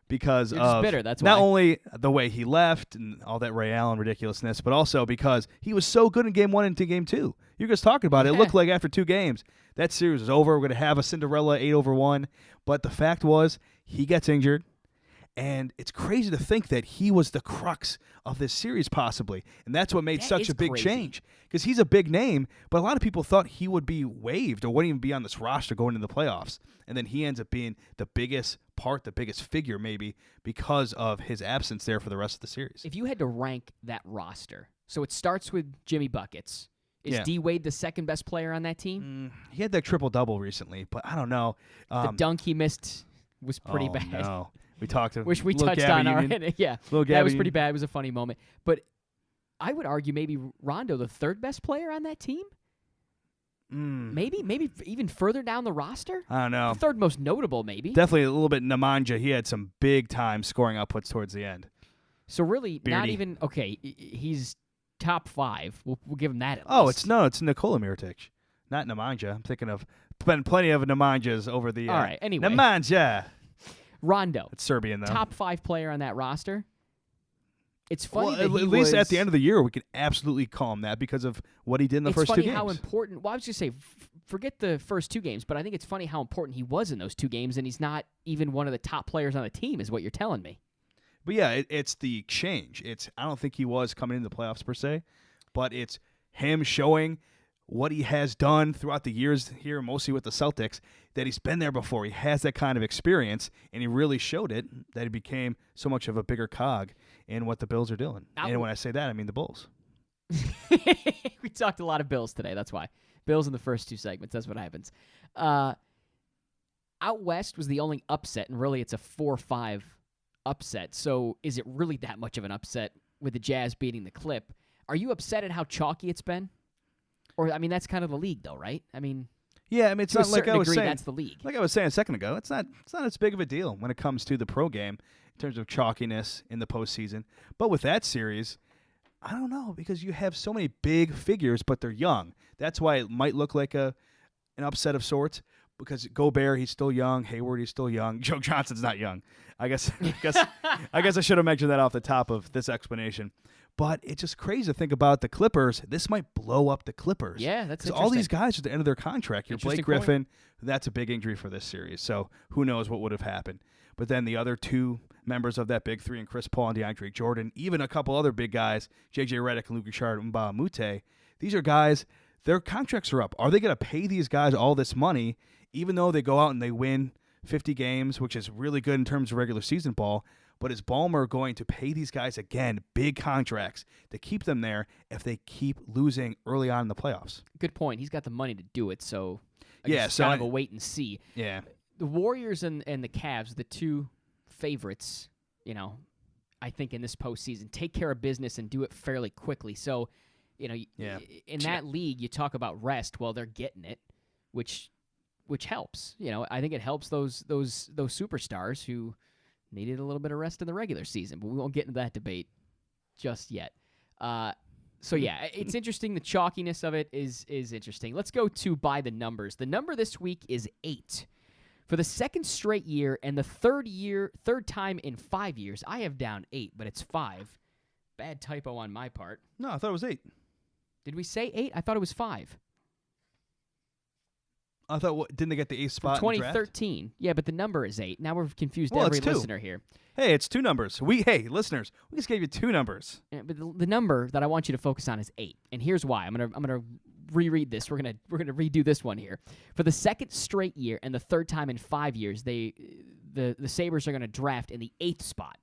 Because You're just of bitter, that's not why. only the way he left and all that Ray Allen ridiculousness, but also because he was so good in Game 1 and into Game 2. You're just talking about it. It looked like after 2 games that series was over. We're going to have a Cinderella 8-1, but the fact was he gets injured. And it's crazy to think that he was the crux of this series possibly. And that's what made That such is a big crazy. change. Because he's a big name, but a lot of people thought he would be waived or wouldn't even be on this roster going into the playoffs. And then he ends up being the biggest part, the biggest figure maybe, because of his absence there for the rest of the series. If you had to rank that roster, so it starts with Jimmy Buckets. Is Yeah. D Wade the second best player on that team? He had that triple-double recently, but I don't know. The dunk he missed was pretty bad. No. We talked to Which we Lil touched Gabby on Union. already. Yeah, Lil that Gabby was pretty Union. bad. It was a funny moment. But I would argue maybe Rondo, the third best player on that team? Maybe even further down the roster? I don't know. The third most notable, maybe. Definitely a little bit Nemanja. He had some big-time scoring outputs towards the end. So really, not Beardy. even, okay, he's top 5. We'll give him that at Oh, least. it's Nikola Mirotic, not Nemanja. I'm thinking of been plenty of Nemanjas over the. All right, anyway. Nemanja. Rondo, It's Serbian though. top 5 player on that roster. It's funny Well, that at he least was, at the end of the year, we can absolutely call him that because of what he did in the it's first 2 funny games. how important. Well, I was just say, forget the first 2 games, but I think it's funny how important he was in those 2 games, and he's not even one of the top players on the team, is what you're telling me. But yeah, it's the change. I don't think he was coming into the playoffs per se, but it's him showing what he has done throughout the years here, mostly with the Celtics, that he's been there before. He has that kind of experience, and he really showed it that he became so much of a bigger cog in what the Bills are doing. And when I say that, I mean the Bulls. We talked a lot of Bills today. That's why. Bills in the first 2 segments. That's what happens. Out West was the only upset, and really it's a 4-5 upset. So is it really that much of an upset with the Jazz beating the Clip? Are you upset at how chalky it's been? Or, I mean, that's kind of the league, though, right? I mean, yeah, I mean, it's to not a like certain I was degree, saying. that's the league. Like I was saying a second ago, it's not as big of a deal when it comes to the pro game in terms of chalkiness in the postseason. But with that series, I don't know, because you have so many big figures, but they're young. That's why it might look like an upset of sorts. Because Gobert, he's still young. Hayward, he's still young. Joe Johnson's not young. I guess I should have mentioned that off the top of this explanation. But it's just crazy to think about the Clippers. This might blow up the Clippers. Yeah, that's all these guys at the end of their contract. You're Blake Interesting Griffin. That's a big injury for this series. So who knows what would have happened. But then the other 2 members of that big 3, and Chris Paul and DeAndre Jordan, even a couple other big guys, J.J. Redick and Luke Richard and Mbah Moute, these are guys, their contracts are up. Are they going to pay these guys all this money, even though they go out and they win 50 games, which is really good in terms of regular season ball? But is Ballmer going to pay these guys, again, big contracts to keep them there if they keep losing early on in the playoffs? Good point. He's got the money to do it, so I Yeah, guess it's so kind of a wait and see. Yeah. The Warriors and the Cavs, the 2 favorites, I think in this postseason, take care of business and do it fairly quickly. So, in that league, you talk about rest. Well, they're getting it, which helps. I think it helps those superstars who needed a little bit of rest in the regular season, but we won't get into that debate just yet. So yeah, it's interesting. The chalkiness of it is interesting. Let's go to by the numbers. The number this week is 8. For the second straight year and the third time in 5 years, I have down 8, but it's 5. Bad typo on my part. No, I thought it was 8. Did we say 8? I thought it was 5. I thought, didn't they get the 8th spot in the draft? 2013. Yeah, but the number is 8. Now we're confused Well, every it's 2. listener here. Hey, it's 2 numbers. Hey, listeners, we just gave you 2 numbers. Yeah, but the number that I want you to focus on is 8. And here's why. I'm gonna reread this. We're gonna redo this one here. For the second straight year and the third time in 5 years, the Sabres are gonna draft in the 8th spot.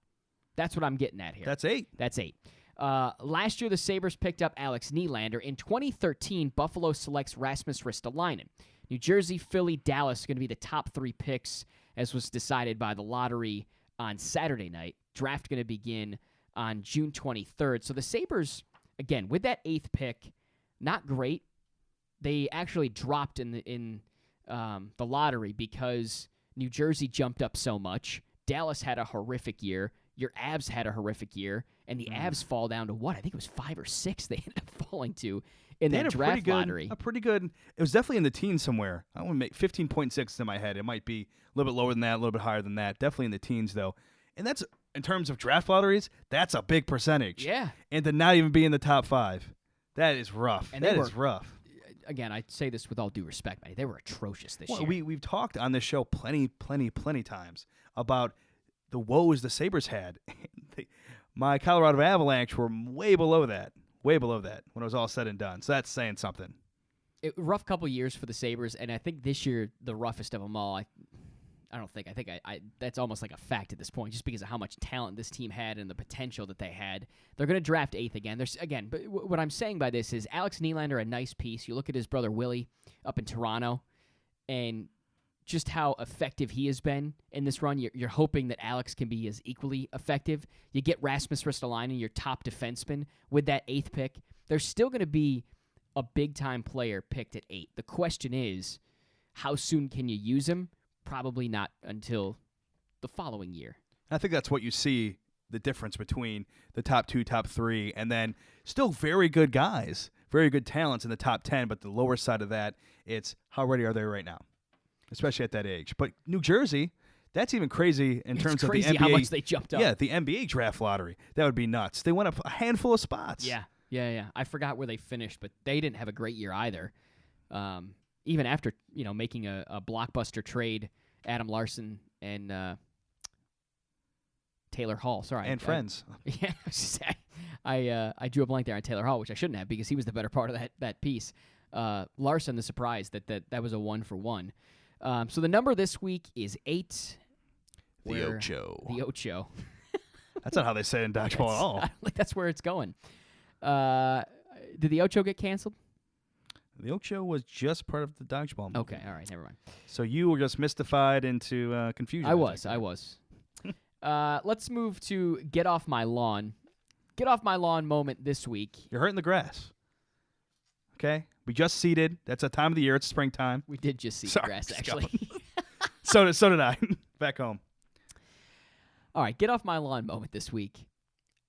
That's what I'm getting at here. That's 8. That's 8. Last year, the Sabres picked up Alex Nylander. In 2013, Buffalo selects Rasmus Ristolainen. New Jersey, Philly, Dallas are going to be the top 3 picks, as was decided by the lottery on Saturday night. Draft going to begin on June 23rd. So the Sabres, again, with that 8th pick, not great. They actually dropped in the lottery because New Jersey jumped up so much. Dallas had a horrific year. Your Avs had a horrific year, and the Avs fall down to what? I think it was 5 or 6 they ended up falling to in that draft lottery. A pretty good. It was definitely in the teens somewhere. I want to make 15.6 in my head. It might be a little bit lower than that, a little bit higher than that. Definitely in the teens, though. And that's, in terms of draft lotteries, that's a big percentage. Yeah. And to not even be in the top 5, that is rough. And that is rough. Again, I say this with all due respect, man. They were atrocious this year. We've talked on this show plenty times about the woes the Sabres had. My Colorado Avalanche were way below that when it was all said and done. So that's saying something. Rough couple years for the Sabres, and I think this year the roughest of them all. I think that's almost like a fact at this point, just because of how much talent this team had and the potential that they had. They're going to draft 8th again. But what I'm saying by this is Alex Nylander, a nice piece. You look at his brother Willie up in Toronto, and just how effective he has been in this run. You're hoping that Alex can be as equally effective. You get Rasmus Ristolainen, your top defenseman, with that 8th pick. There's still going to be a big-time player picked at 8. The question is, how soon can you use him? Probably not until the following year. I think that's what you see, the difference between the top 2, top 3, and then still very good guys, very good talents in the top 10, but the lower side of that, it's how ready are they right now, especially at that age. But New Jersey, that's even crazy in terms of the NBA. How much they jumped up. Yeah, the NBA draft lottery. That would be nuts. They went up a handful of spots. Yeah. I forgot where they finished, but they didn't have a great year either. Even after making a blockbuster trade, Adam Larson and Taylor Hall. Sorry, and friends. I drew a blank there on Taylor Hall, which I shouldn't have because he was the better part of that piece. Larson the surprise that was a 1-for-1. So the number this week is 8. The Ocho. The Ocho. That's not how they say it in dodgeball at all. I don't think that's where it's going. Did the Ocho get canceled? The Ocho was just part of the dodgeball movie. Okay, all right, never mind. So you were just mystified into confusion. I was. Let's move to Get Off My Lawn. Get Off My Lawn moment this week. You're hurting the grass. Okay? We just seeded. That's a time of the year. It's springtime. We did just see the Sorry, grass, just actually. So did I. Back home. All right, Get Off My Lawn moment this week.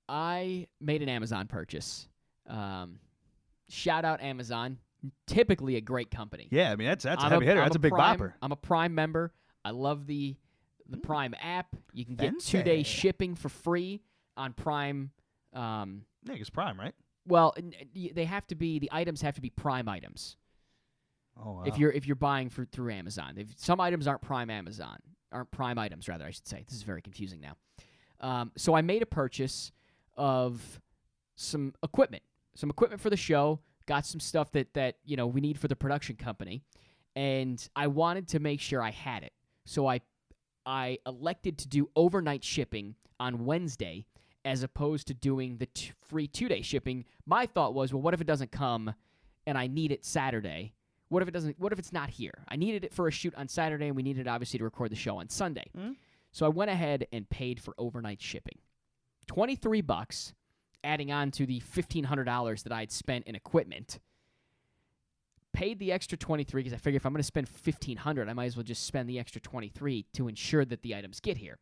I made an Amazon purchase. Shout out Amazon. Typically a great company. Yeah, I mean, that's a heavy hitter. That's a big Prime, bopper. I'm a Prime member. I love the Prime app. You can get Fancy. 2-day shipping for free on Prime. Yeah, it's Prime, right? Well, they have to be, the items have to be Prime items. Oh, wow. If you're buying through Amazon. Some items aren't Prime items, rather, I should say. This is very confusing now. So I made a purchase of some equipment for the show. Got some stuff that we need for the production company, and I wanted to make sure I had it. So I elected to do overnight shipping on Wednesday as opposed to doing the free 2-day shipping. My thought was, well, what if it doesn't come and I need it Saturday? What if it's not here? I needed it for a shoot on Saturday, and we needed it obviously to record the show on Sunday. So I went ahead and paid for overnight shipping. $23, adding on to the $1,500 that I had spent in equipment. Paid the extra $23 because I figure if I'm going to spend $1,500, I might as well just spend the extra $23 to ensure that the items get here.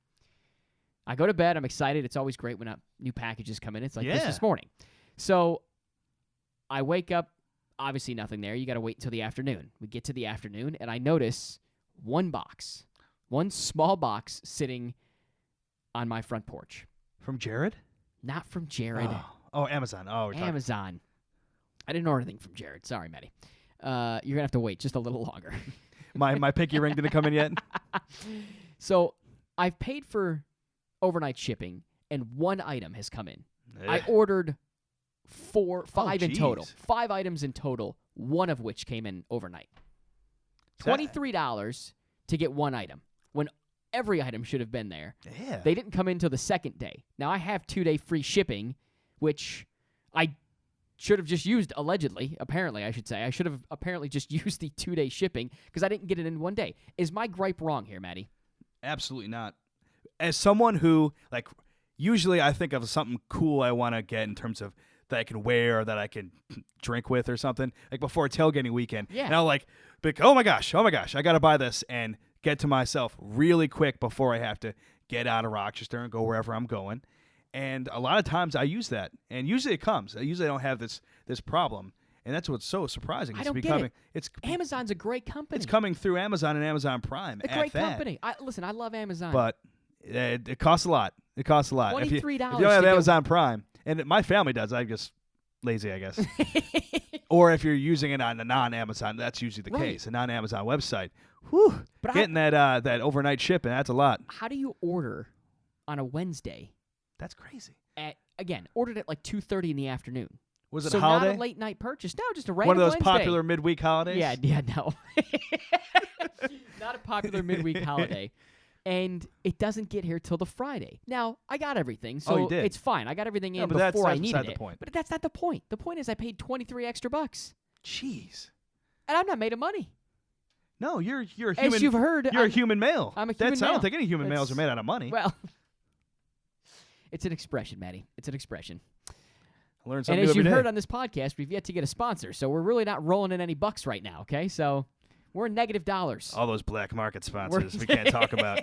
I go to bed. I'm excited. It's always great when new packages come in. It's like this morning. So I wake up. Obviously nothing there. You got to wait until the afternoon. We get to the afternoon, and I notice one small box sitting on my front porch. From Jared? Not from Jared. Oh, Amazon. Oh, we're talking. Amazon. I didn't order anything from Jared. Sorry, Maddie. You're going to have to wait just a little longer. My pinky ring didn't come in yet? So I've paid for overnight shipping, and one item has come in. I ordered 5 in total. 5 items in total, one of which came in overnight. $23 to get one item when every item should have been there. Yeah. They didn't come in until the second day. Now, I have 2-day free shipping, which I should have just used, allegedly, apparently, I should say. I should have apparently just used the 2-day shipping because I didn't get it in one day. Is my gripe wrong here, Maddie? Absolutely not. As someone who, usually I think of something cool I want to get in terms of that I can wear or that I can drink with or something, like before a tailgating weekend. Yeah. And I'll oh my gosh, I got to buy this and get to myself really quick before I have to get out of Rochester and go wherever I'm going. And a lot of times I use that, and usually it comes. I usually don't have this problem, and that's what's so surprising. I don't get it. It's Amazon's a great company. It's coming through Amazon and Amazon Prime. A great company. Listen, I love Amazon. But it costs a lot. It costs a lot. $23 If you don't have Amazon Prime, and my family does, I'm just lazy, I guess. Or if you're using it on a non-Amazon, that's usually the case. A non-Amazon website. Whew. But getting that overnight shipping, that's a lot. How do you order on a Wednesday? That's crazy. Ordered at 2:30 in the afternoon. Was it so a holiday? Not a late night purchase. No, just a random one of those Wednesday. popular midweek holidays? Yeah, no. Not a popular midweek holiday. And it doesn't get here till the Friday. Now, I got everything, so you did. it's fine. I got everything in but before I that's needed not it. the point. But that's not the point. The point is I paid $23 extra. Jeez. And I'm not made of money. No, you're a human. As you've heard, you're a human male. I'm a human I male. don't think any human males are made out of money. Well, it's an expression, Maddie. It's an expression. I learn something and as new you've every heard day. on this podcast, we've yet to get a sponsor, so we're really not rolling in any bucks right now, okay? So we're in negative dollars. All those black market sponsors we can't talk about.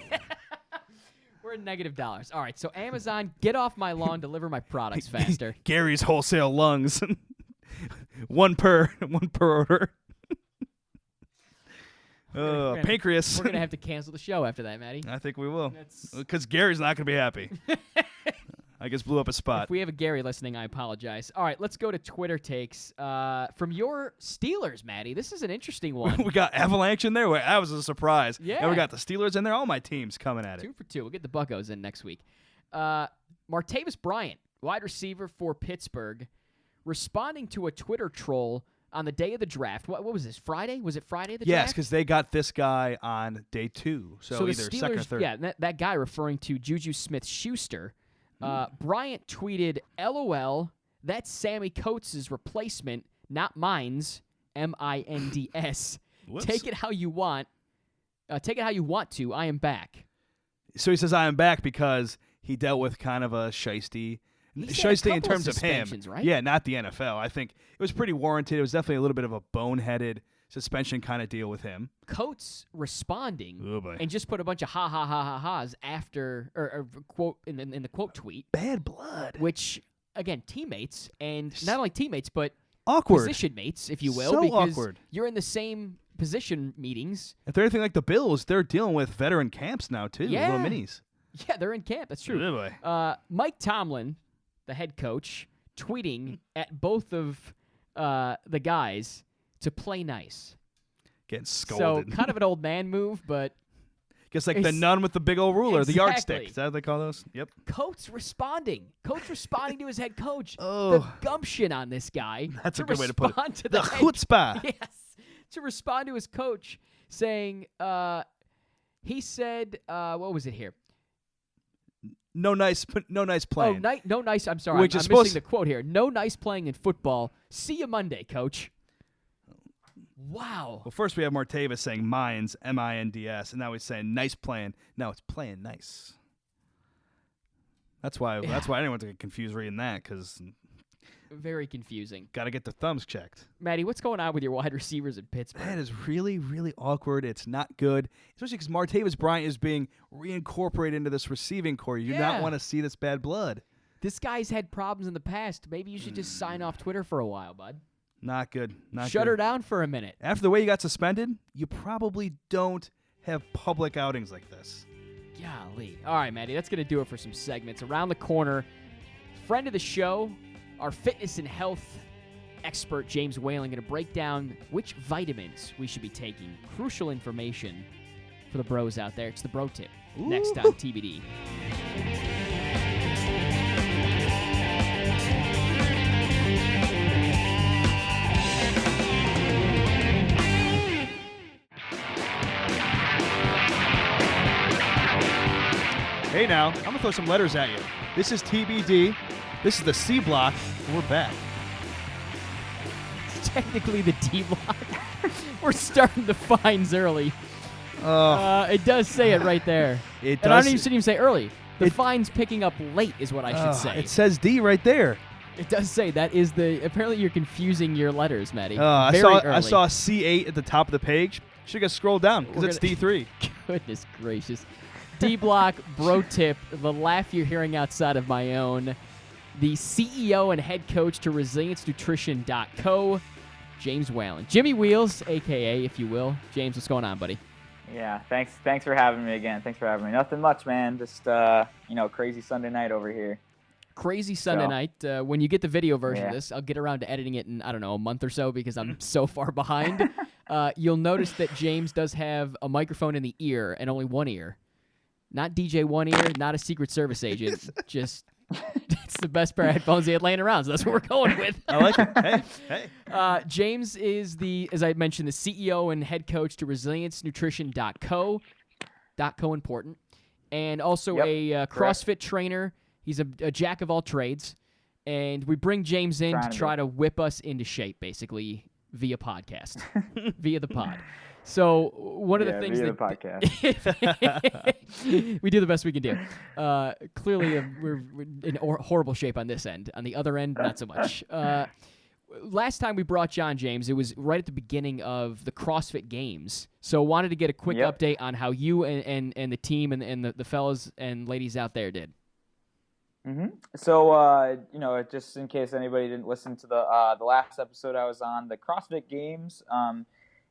We're in negative dollars. All right, so Amazon, get off my lawn, deliver my products faster. Gary's wholesale lungs. one per order. Pancreas. We're going to have to cancel the show after that, Maddie. I think we will. Because Gary's not going to be happy. I just blew up a spot. If we have a Gary listening, I apologize. All right, let's go to Twitter takes. From your Steelers, Maddie. This is an interesting one. We got Avalanche in there. That was a surprise. Yeah. And we got the Steelers in there. All my teams coming at it. 2 for 2. We'll get the Buccos in next week. Martavis Bryant, wide receiver for Pittsburgh, responding to a Twitter troll on the day of the draft. What was this? Friday? Was it Friday? The Yes, draft? because they got this guy on day 2, so the either Steelers, second or third. Yeah, that guy referring to Juju Smith-Schuster. Bryant tweeted, "LOL, that's Sammy Coates' replacement, not mine's. MINDS. Whoops. Take it how you want. Take it how you want to. I am back." So he says, "I am back" because he dealt with kind of a shiesty in terms of him. Right? Yeah, not the NFL. I think it was pretty warranted. It was definitely a little bit of a boneheaded suspension kind of deal with him. Coates responding Oh, boy. and just put a bunch of ha ha ha ha ha's after or quote in the quote tweet, Bad blood. which again teammates and not only teammates but Awkward. position mates, if you will, So because awkward. you're in the same position meetings. If they're anything like the Bills, they're dealing with veteran camps now too. Yeah. Little minis. Yeah, they're in camp. That's true. Oh, boy. Mike Tomlin, the head coach, tweeting at both of the guys to play nice. Getting scolded. So kind of an old man move, but Just like the Ex- nun with the big old ruler, the yardstick. Exactly. Is that what they call those? Yep. Coates responding to his head coach. Oh. The gumption on this guy. That's to a good way to put it. respond to The head- chutzpah. Yes, to respond to his coach, saying, he said, what was it here? No nice playing. No nice. I'm sorry, Which I'm is supposed missing the quote here. No nice playing in football. See you Monday, coach. Wow. Well, first we have Martavis saying minds, MINDS, and now he's saying nice playing. No, it's playing nice. That's why anyone's gonna get confused reading that, because Very confusing. got to get their thumbs checked. Maddie, what's going on with your wide receivers in Pittsburgh? That is really, really awkward. It's not good, especially because Martavis Bryant is being reincorporated into this receiving core. You do not Yeah. want to see this bad blood. This guy's had problems in the past. Maybe you should just sign off Twitter for a while, bud. Not good. Not Shut good. her down for a minute. After the way you got suspended, you probably don't have public outings like this. Golly. All right, Maddie, that's going to do it for some segments. Around the corner, friend of the show, our fitness and health expert, James Whelan, going to break down which vitamins we should be taking. Crucial information for the bros out there. It's the bro tip. Next on TBD. Hey now, I'm going to throw some letters at you. This is TBD. This is the C block, and we're back. Technically the D block. We're starting the fines early. Oh, It does say it right there. it And I does. shouldn't even say early. The It- fine's picking up late is what I should say. It says D right there. It does say that is the. Apparently, you're confusing your letters, Maddie. I Very saw early. C8 at the top of the page. Should have scrolled down because We're it's gonna- D3. Goodness gracious. D block bro tip. The laugh you're hearing outside of my own. The CEO and head coach to ResilienceNutrition.co, James Whelan. Jimmy Wheels, aka, if you will. James, what's going on, buddy? Yeah, thanks for having me again. Thanks for having me. Nothing much, man. Just crazy Sunday night over here. Crazy Sunday So- night. When you get the video version of Yeah. this, I'll get around to editing it in, I don't know, a month or so because I'm so far behind. You'll notice that James does have a microphone in the ear and only one ear. Not DJ One Ear, not a Secret Service agent. Just, it's the best pair of headphones he had laying around, so that's what we're going with. I like it. Hey. James is as I mentioned, the CEO and head coach to ResilienceNutrition.co. .co important. And also Yep, a correct. CrossFit trainer. He's a jack of all trades. And we bring James in Trying to to try be. to whip us into shape, basically, via podcast, via the pod. So one of the things via that the podcast. we do the best we can do. Clearly, we're in horrible shape on this end. On the other end, not so much. Last time we brought John James, it was right at the beginning of the CrossFit Games. So wanted to get a quick Yep. update on how you and the team and the fellas and ladies out there did. So, just in case anybody didn't listen to the last episode I was on, the CrossFit Games,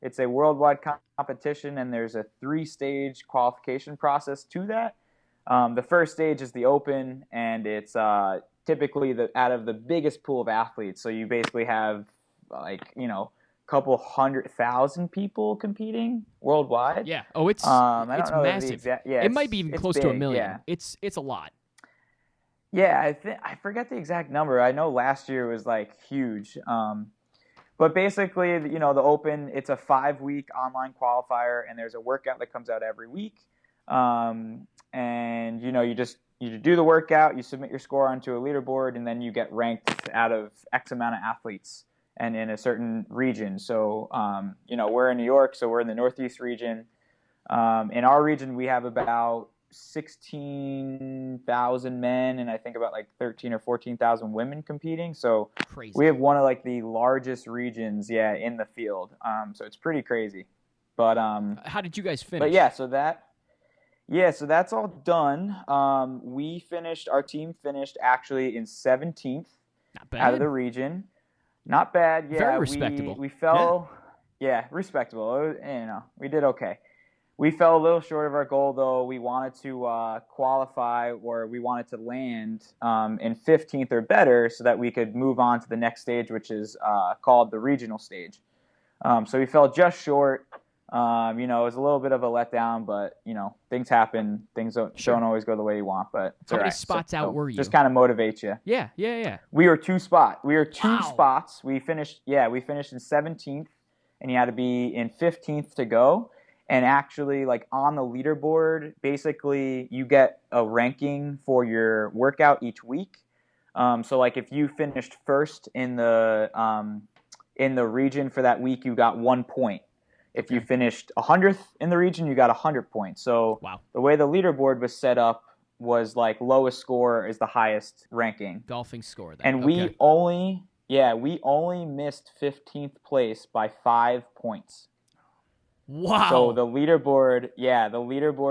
it's a worldwide competition, and there's a 3-stage qualification process to that. The first stage is the Open, and it's typically out of the biggest pool of athletes. So you basically have couple 100,000 people competing worldwide. Yeah. Oh, it's I don't it's know the massive. exact- yeah, it might be it's- even it's close to a big, million. yeah. It's a lot. Yeah, I forget the exact number. I know last year was like huge. But basically, you know, the Open, it's a 5-week online qualifier, and there's a workout that comes out every week. And, you know, you do the workout, you submit your score onto a leaderboard, and then you get ranked out of X amount of athletes and in a certain region. So, you know, we're in New York, so we're in the Northeast region. In our region, we have about 16,000 men and I think about like 13 or 14,000 women competing. So Crazy. we have one of like the largest regions, in the field. So it's pretty crazy. But how did you guys finish? But so that's all done. Our team finished actually in 17th out of the region. Not bad. Yeah, very respectable. We fell. Yeah, respectable. You know, we did okay. We fell a little short of our goal, though. We wanted to qualify, or we wanted to land in 15th or better so that we could move on to the next stage, which is called the regional stage. So we fell just short. You know, it was a little bit of a letdown, but, you know, things happen. Things don't always go the way you want, but it's How all many right. spots out were you? Just kind of motivates you. Yeah. We were two spots. Wow. Spots. We finished in 17th, and you had to be in 15th to go. And actually, like on the leaderboard, basically you get a ranking for your workout each week. So like if you finished first in the region for that week, you got 1 point. If you finished 100th in the region, you got 100 points. So the way the leaderboard was set up was like lowest score is the highest ranking. Golfing score. Then. And we only missed 15th place by 5 points. Wow. So the leaderboard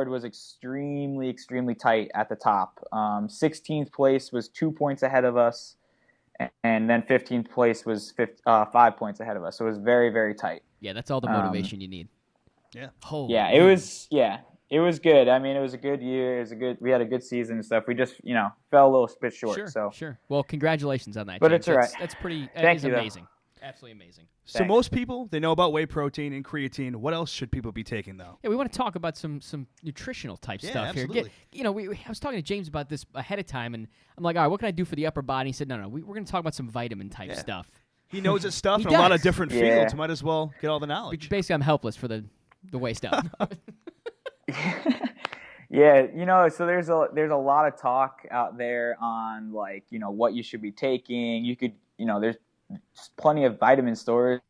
was extremely, extremely tight at the top. 16th place was 2 points ahead of us, and then 15th place was 5 points ahead of us. So it was very, very tight. Yeah, that's all the motivation you need. Yeah. Holy it was good. I mean, it was a good year. We had a good season and stuff. We just, you know, fell a little bit short. Sure. Well, congratulations on that. But James. it's all right. That's pretty. Thank is you, amazing. Absolutely amazing. So Thanks. most people, they know about whey protein and creatine. What else should people be taking, though? Yeah, we want to talk about some nutritional type stuff absolutely. here. I was talking to James about this ahead of time, and I'm like, all right, what can I do for the upper body? He said, no, we're going to talk about some vitamin type stuff. He knows his stuff He in a lot does. of different fields. Might as well get all the knowledge. Basically, I'm helpless for the whey stuff. Yeah, you know, so there's a lot of talk out there on like, you know, what you should be taking. You could, you know, there's plenty of vitamin stores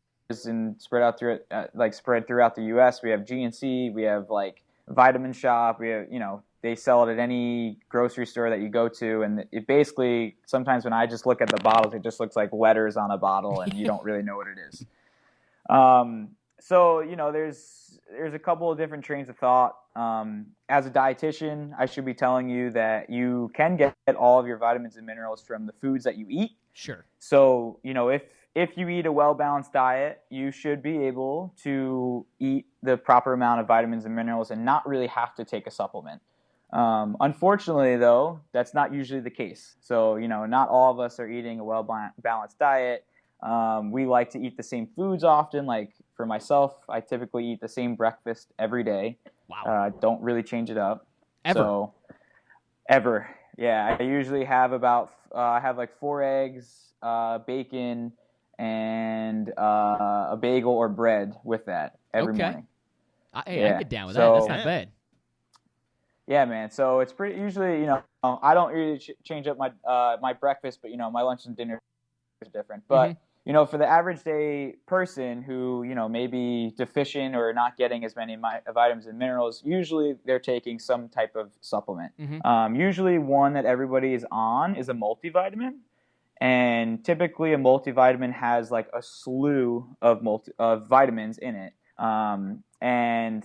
and spread throughout the U.S. We have GNC, we have like Vitamin Shop, we have, you know, they sell it at any grocery store that you go to, and it basically sometimes when I just look at the bottles, it just looks like letters on a bottle, and you don't really know what it is. So you know, there's a couple of different trains of thought. As a dietitian, I should be telling you that you can get all of your vitamins and minerals from the foods that you eat. Sure. So, you know, if you eat a well-balanced diet, you should be able to eat the proper amount of vitamins and minerals and not really have to take a supplement. Unfortunately, though, that's not usually the case. So, you know, not all of us are eating a well-balanced diet. We like to eat the same foods often. Like for myself, I typically eat the same breakfast every day. Wow. Don't really change it up. Ever? Yeah, I usually have I have like 4 eggs, bacon, and a bagel or bread with that every morning. I get down with that. That's not bad. Yeah, man. So it's pretty usually, you know, I don't really change up my breakfast, but you know, my lunch and dinner is different. But you know, for the average day person who, you know, may be deficient or not getting as many vitamins and minerals, usually they're taking some type of supplement. Usually one that everybody is on is a multivitamin. And typically a multivitamin has like a slew of vitamins in it. And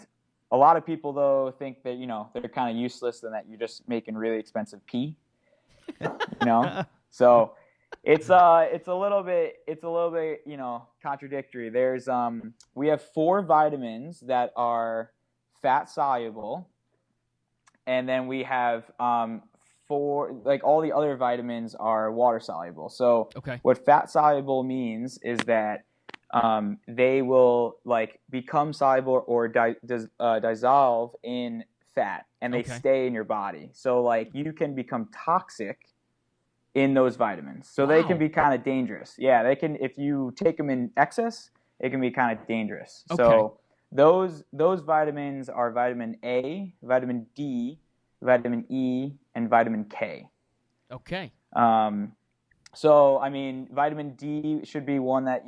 a lot of people, though, think that, you know, they're kind of useless and that you're just making really expensive pee. You know? So it's a little bit, you know, contradictory. There's we have 4 vitamins that are fat soluble, and then we have 4, like all the other vitamins are water soluble. So what fat soluble means is that they will like become soluble or dissolve in fat, and they stay in your body. So like you can become toxic in those vitamins. So they can be kind of dangerous. Yeah, they can, if you take them in excess, it can be kind of dangerous. Okay. So those vitamins are vitamin A, vitamin D, vitamin E, and vitamin K. Okay. So, I mean, vitamin D should be one that,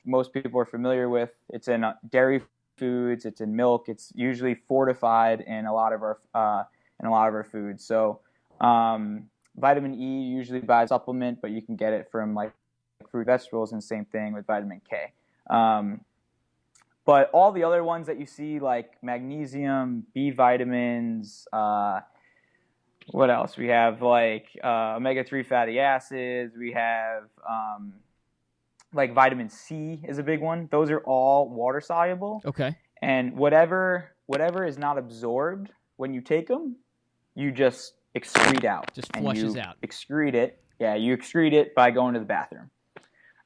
most people are familiar with. It's in dairy foods, it's in milk, it's usually fortified in a lot of our foods. So, vitamin E usually by supplement, but you can get it from like fruit, vegetables, and same thing with vitamin K. But all the other ones that you see, like magnesium, B vitamins, what else? We have like omega-3 fatty acids. We have like vitamin C is a big one. Those are all water soluble. Okay. And whatever is not absorbed when you take them, you just excrete out. Just flushes out. Excrete it. Yeah, you excrete it by going to the bathroom.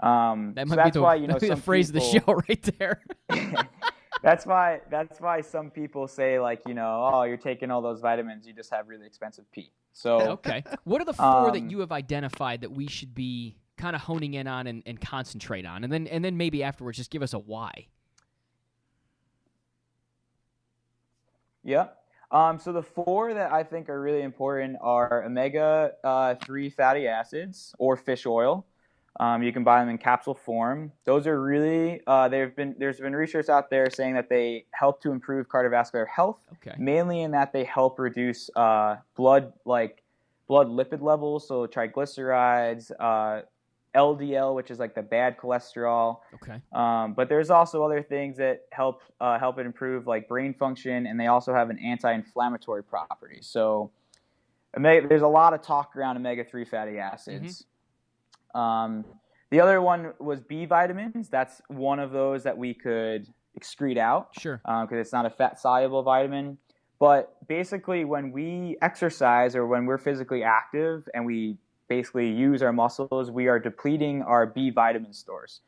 That might be the phrase of the show right there. That's why some people say, like, oh, you're taking all those vitamins, you just have really expensive pee. So okay. What are the four that you have identified that we should be kind of honing in on and concentrate on? And then maybe afterwards just give us a why. Yeah. So the four that I think are really important are omega-3 fatty acids or fish oil. You can buy them in capsule form. Those are really there's been research out there saying that they help to improve cardiovascular health, mainly in that they help reduce blood lipid levels, so triglycerides, LDL, which is like the bad cholesterol. Okay. But there's also other things that help it improve like brain function, and they also have an anti-inflammatory property. So there's a lot of talk around omega-3 fatty acids. The other one was B vitamins. That's one of those that we could excrete out. Sure. Because it's not a fat-soluble vitamin. But basically, when we exercise or when we're physically active and we basically use our muscles, we are depleting our B vitamin stores.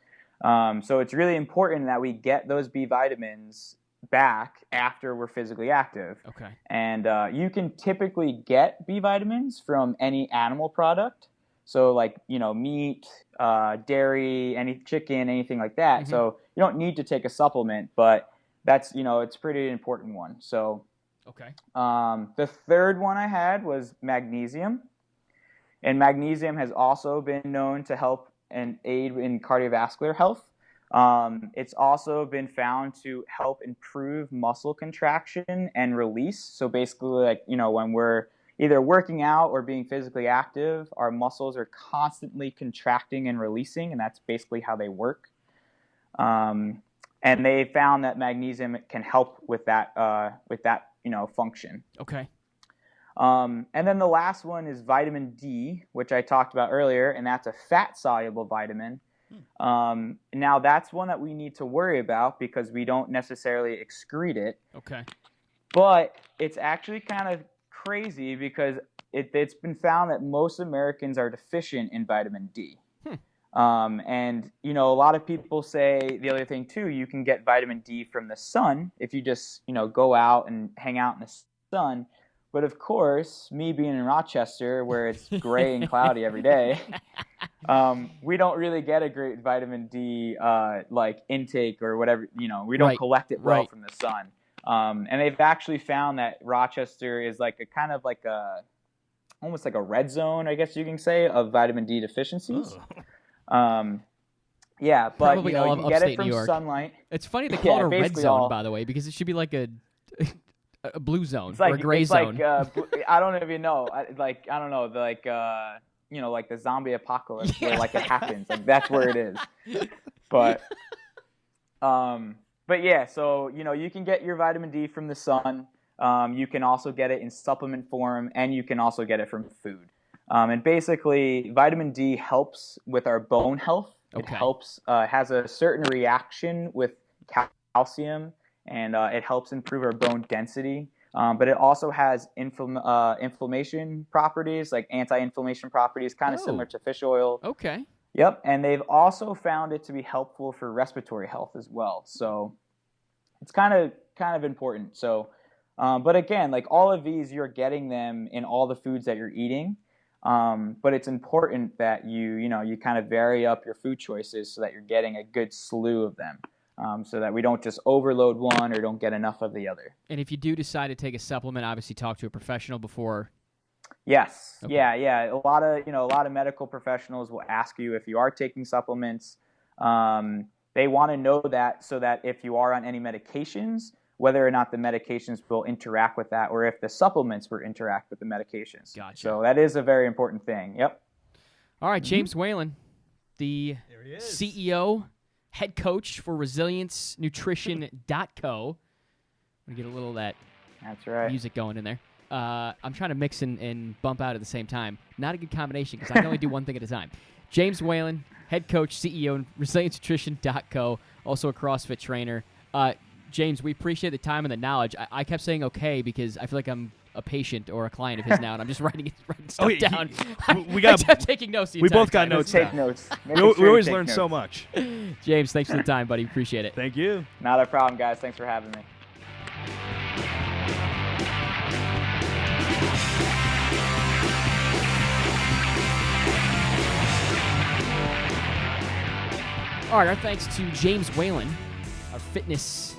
So it's really important that we get those B vitamins back after we're physically active. Okay. And you can typically get B vitamins from any animal product. So like, meat, dairy, any chicken, anything like that. Mm-hmm. So you don't need to take a supplement, but that's, it's a pretty important one. So okay. The third one I had was magnesium. And magnesium has also been known to help and aid in cardiovascular health. It's also been found to help improve muscle contraction and release. So basically, like, when we're either working out or being physically active, our muscles are constantly contracting and releasing, and that's basically how they work. And they found that magnesium can help with that function. Okay. And then the last one is vitamin D, which I talked about earlier, and that's a fat-soluble vitamin. Now, that's one that we need to worry about because we don't necessarily excrete it. Okay. But it's actually kind of crazy because it's been found that most Americans are deficient in vitamin D. And, a lot of people say the other thing, too, you can get vitamin D from the sun if you just, go out and hang out in the sun. But of course, me being in Rochester, where it's gray and cloudy every day, we don't really get a great vitamin D intake or whatever. We don't collect it well from the sun. And they've actually found that Rochester is like a kind of like almost like a red zone, I guess you can say, of vitamin D deficiencies. Yeah, but Probably you can get it from sunlight. It's funny they call it a red basically zone, by the way, because it should be like a blue zone or a gray it's zone. Like, I don't even know. I don't know. Like like the zombie apocalypse where like it happens. Like that's where it is. But yeah. So you can get your vitamin D from the sun. You can also get it in supplement form, and you can also get it from food. And basically, vitamin D helps with our bone health. Okay. It helps has a certain reaction with calcium. And it helps improve our bone density. But it also has inflammation properties, like anti-inflammation properties, kind of similar to fish oil. Okay. Yep. And they've also found it to be helpful for respiratory health as well. So it's kind of important. So, but again, like all of these, you're getting them in all the foods that you're eating. But it's important that you kind of vary up your food choices so that you're getting a good slew of them, so that we don't just overload one or don't get enough of the other. And if you do decide to take a supplement, obviously talk to a professional before. Yes. Okay. Yeah. A lot of medical professionals will ask you if you are taking supplements. They want to know that so that if you are on any medications, whether or not the medications will interact with that, or if the supplements will interact with the medications. Gotcha. So that is a very important thing. Yep. All right, James Whelan, the CEO, head coach for ResilienceNutrition.co. I'm going to get a little of that That's right. music going in there. I'm trying to mix and bump out at the same time. Not a good combination because I can only do one thing at a time. James Whelan, head coach, CEO, ResilienceNutrition.co, also a CrossFit trainer. James, we appreciate the time and the knowledge. I kept saying okay because I feel like I'm a patient or a client of his now, and I'm just writing stuff down. We got. I kept taking notes. We both got notes. Take notes. We always learn so much. James, thanks for the time, buddy. Appreciate it. Thank you. Not a problem, guys. Thanks for having me. All right, our thanks to James Whelan, our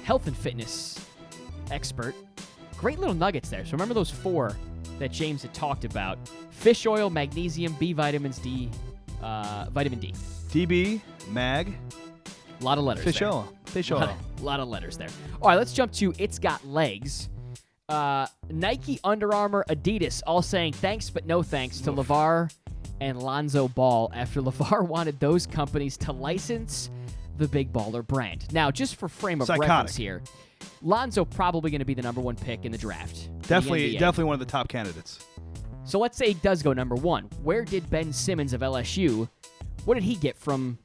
health and fitness expert. Great little nuggets there. So remember those 4 that James had talked about: fish oil, magnesium, B vitamins, vitamin D. TB, mag, A lot of letters fish there. oil. Fish oil. A lot of letters there. All right, let's jump to It's Got Legs. Nike, Under Armour, Adidas all saying thanks but no thanks to LeVar and Lonzo Ball after LeVar wanted those companies to license the Big Baller brand. Now, just for frame of reference here, Lonzo probably going to be the number 1 pick in the draft. Definitely one of the top candidates. So let's say he does go number 1. Where did Ben Simmons of LSU, what did he get from,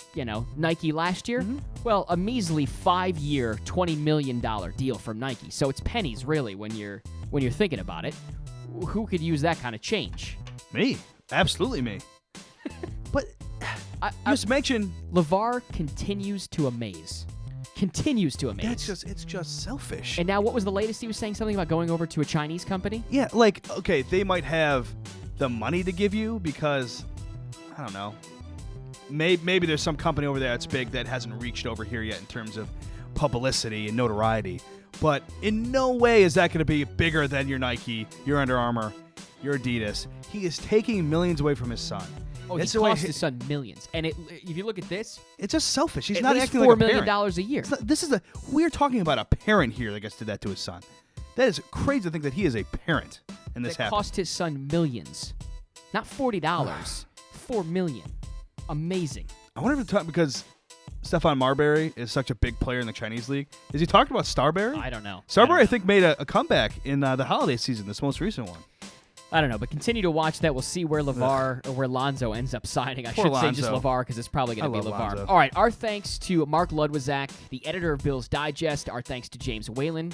Nike last year? Well, a measly 5-year, $20 million deal from Nike. So it's pennies, really, when you're thinking about it. Who could use that kind of change? Me. Absolutely me. But you just mentioned LeVar continues to amaze. It's just selfish. And now what was the latest? He was saying something about going over to a Chinese company? Yeah, okay, they might have the money to give you because, I don't know, maybe there's some company over there that's big that hasn't reached over here yet in terms of publicity and notoriety. But in no way is that going to be bigger than your Nike, your Under Armour, your Adidas. He is taking millions away from his son. Oh, he cost his son millions. And if you look at this, it's just selfish. He's at not least acting like a $4 million parent. a year. We're talking about a parent here that gets to that to his son. That is crazy to think that he is a parent and this that happened. Cost his son millions. Not $40. $4 million. Amazing. I wonder if it's because Stephon Marbury is such a big player in the Chinese league. Is he talking about Starberry? I don't know. Starberry, I think, made a comeback in the holiday season, this most recent one. I don't know, but continue to watch that. We'll see where LeVar or where Lonzo ends up signing. I Poor should say just Lonzo. LeVar because it's probably going to be LeVar. Lonzo. All right, our thanks to Mark Ludwiczak, the editor of Bill's Digest. Our thanks to James Whelan,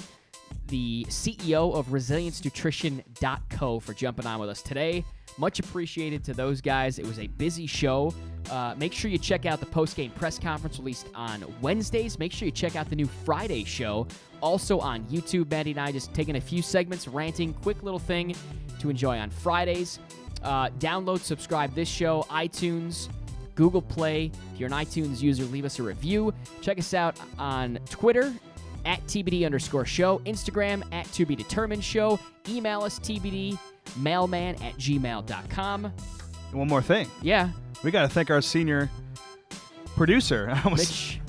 the CEO of ResilienceNutrition.co, for jumping on with us today. Much appreciated to those guys. It was a busy show. Make sure you check out the post-game press conference released on Wednesdays. Make sure you check out the new Friday show, also on YouTube. Maddie and I just taking a few segments, ranting, quick little thing to enjoy on Fridays. Download, subscribe this show, iTunes, Google Play. If you're an iTunes user, leave us a review. Check us out on Twitter, @TBD_show, Instagram, @ToBeDeterminedShow. Email us, tbdmailman@gmail.com. And one more thing. Yeah. We got to thank our senior producer.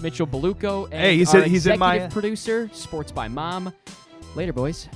Mitchell Beluco. And Hey, he's our in my executive producer, Sports by Mom. Later, boys.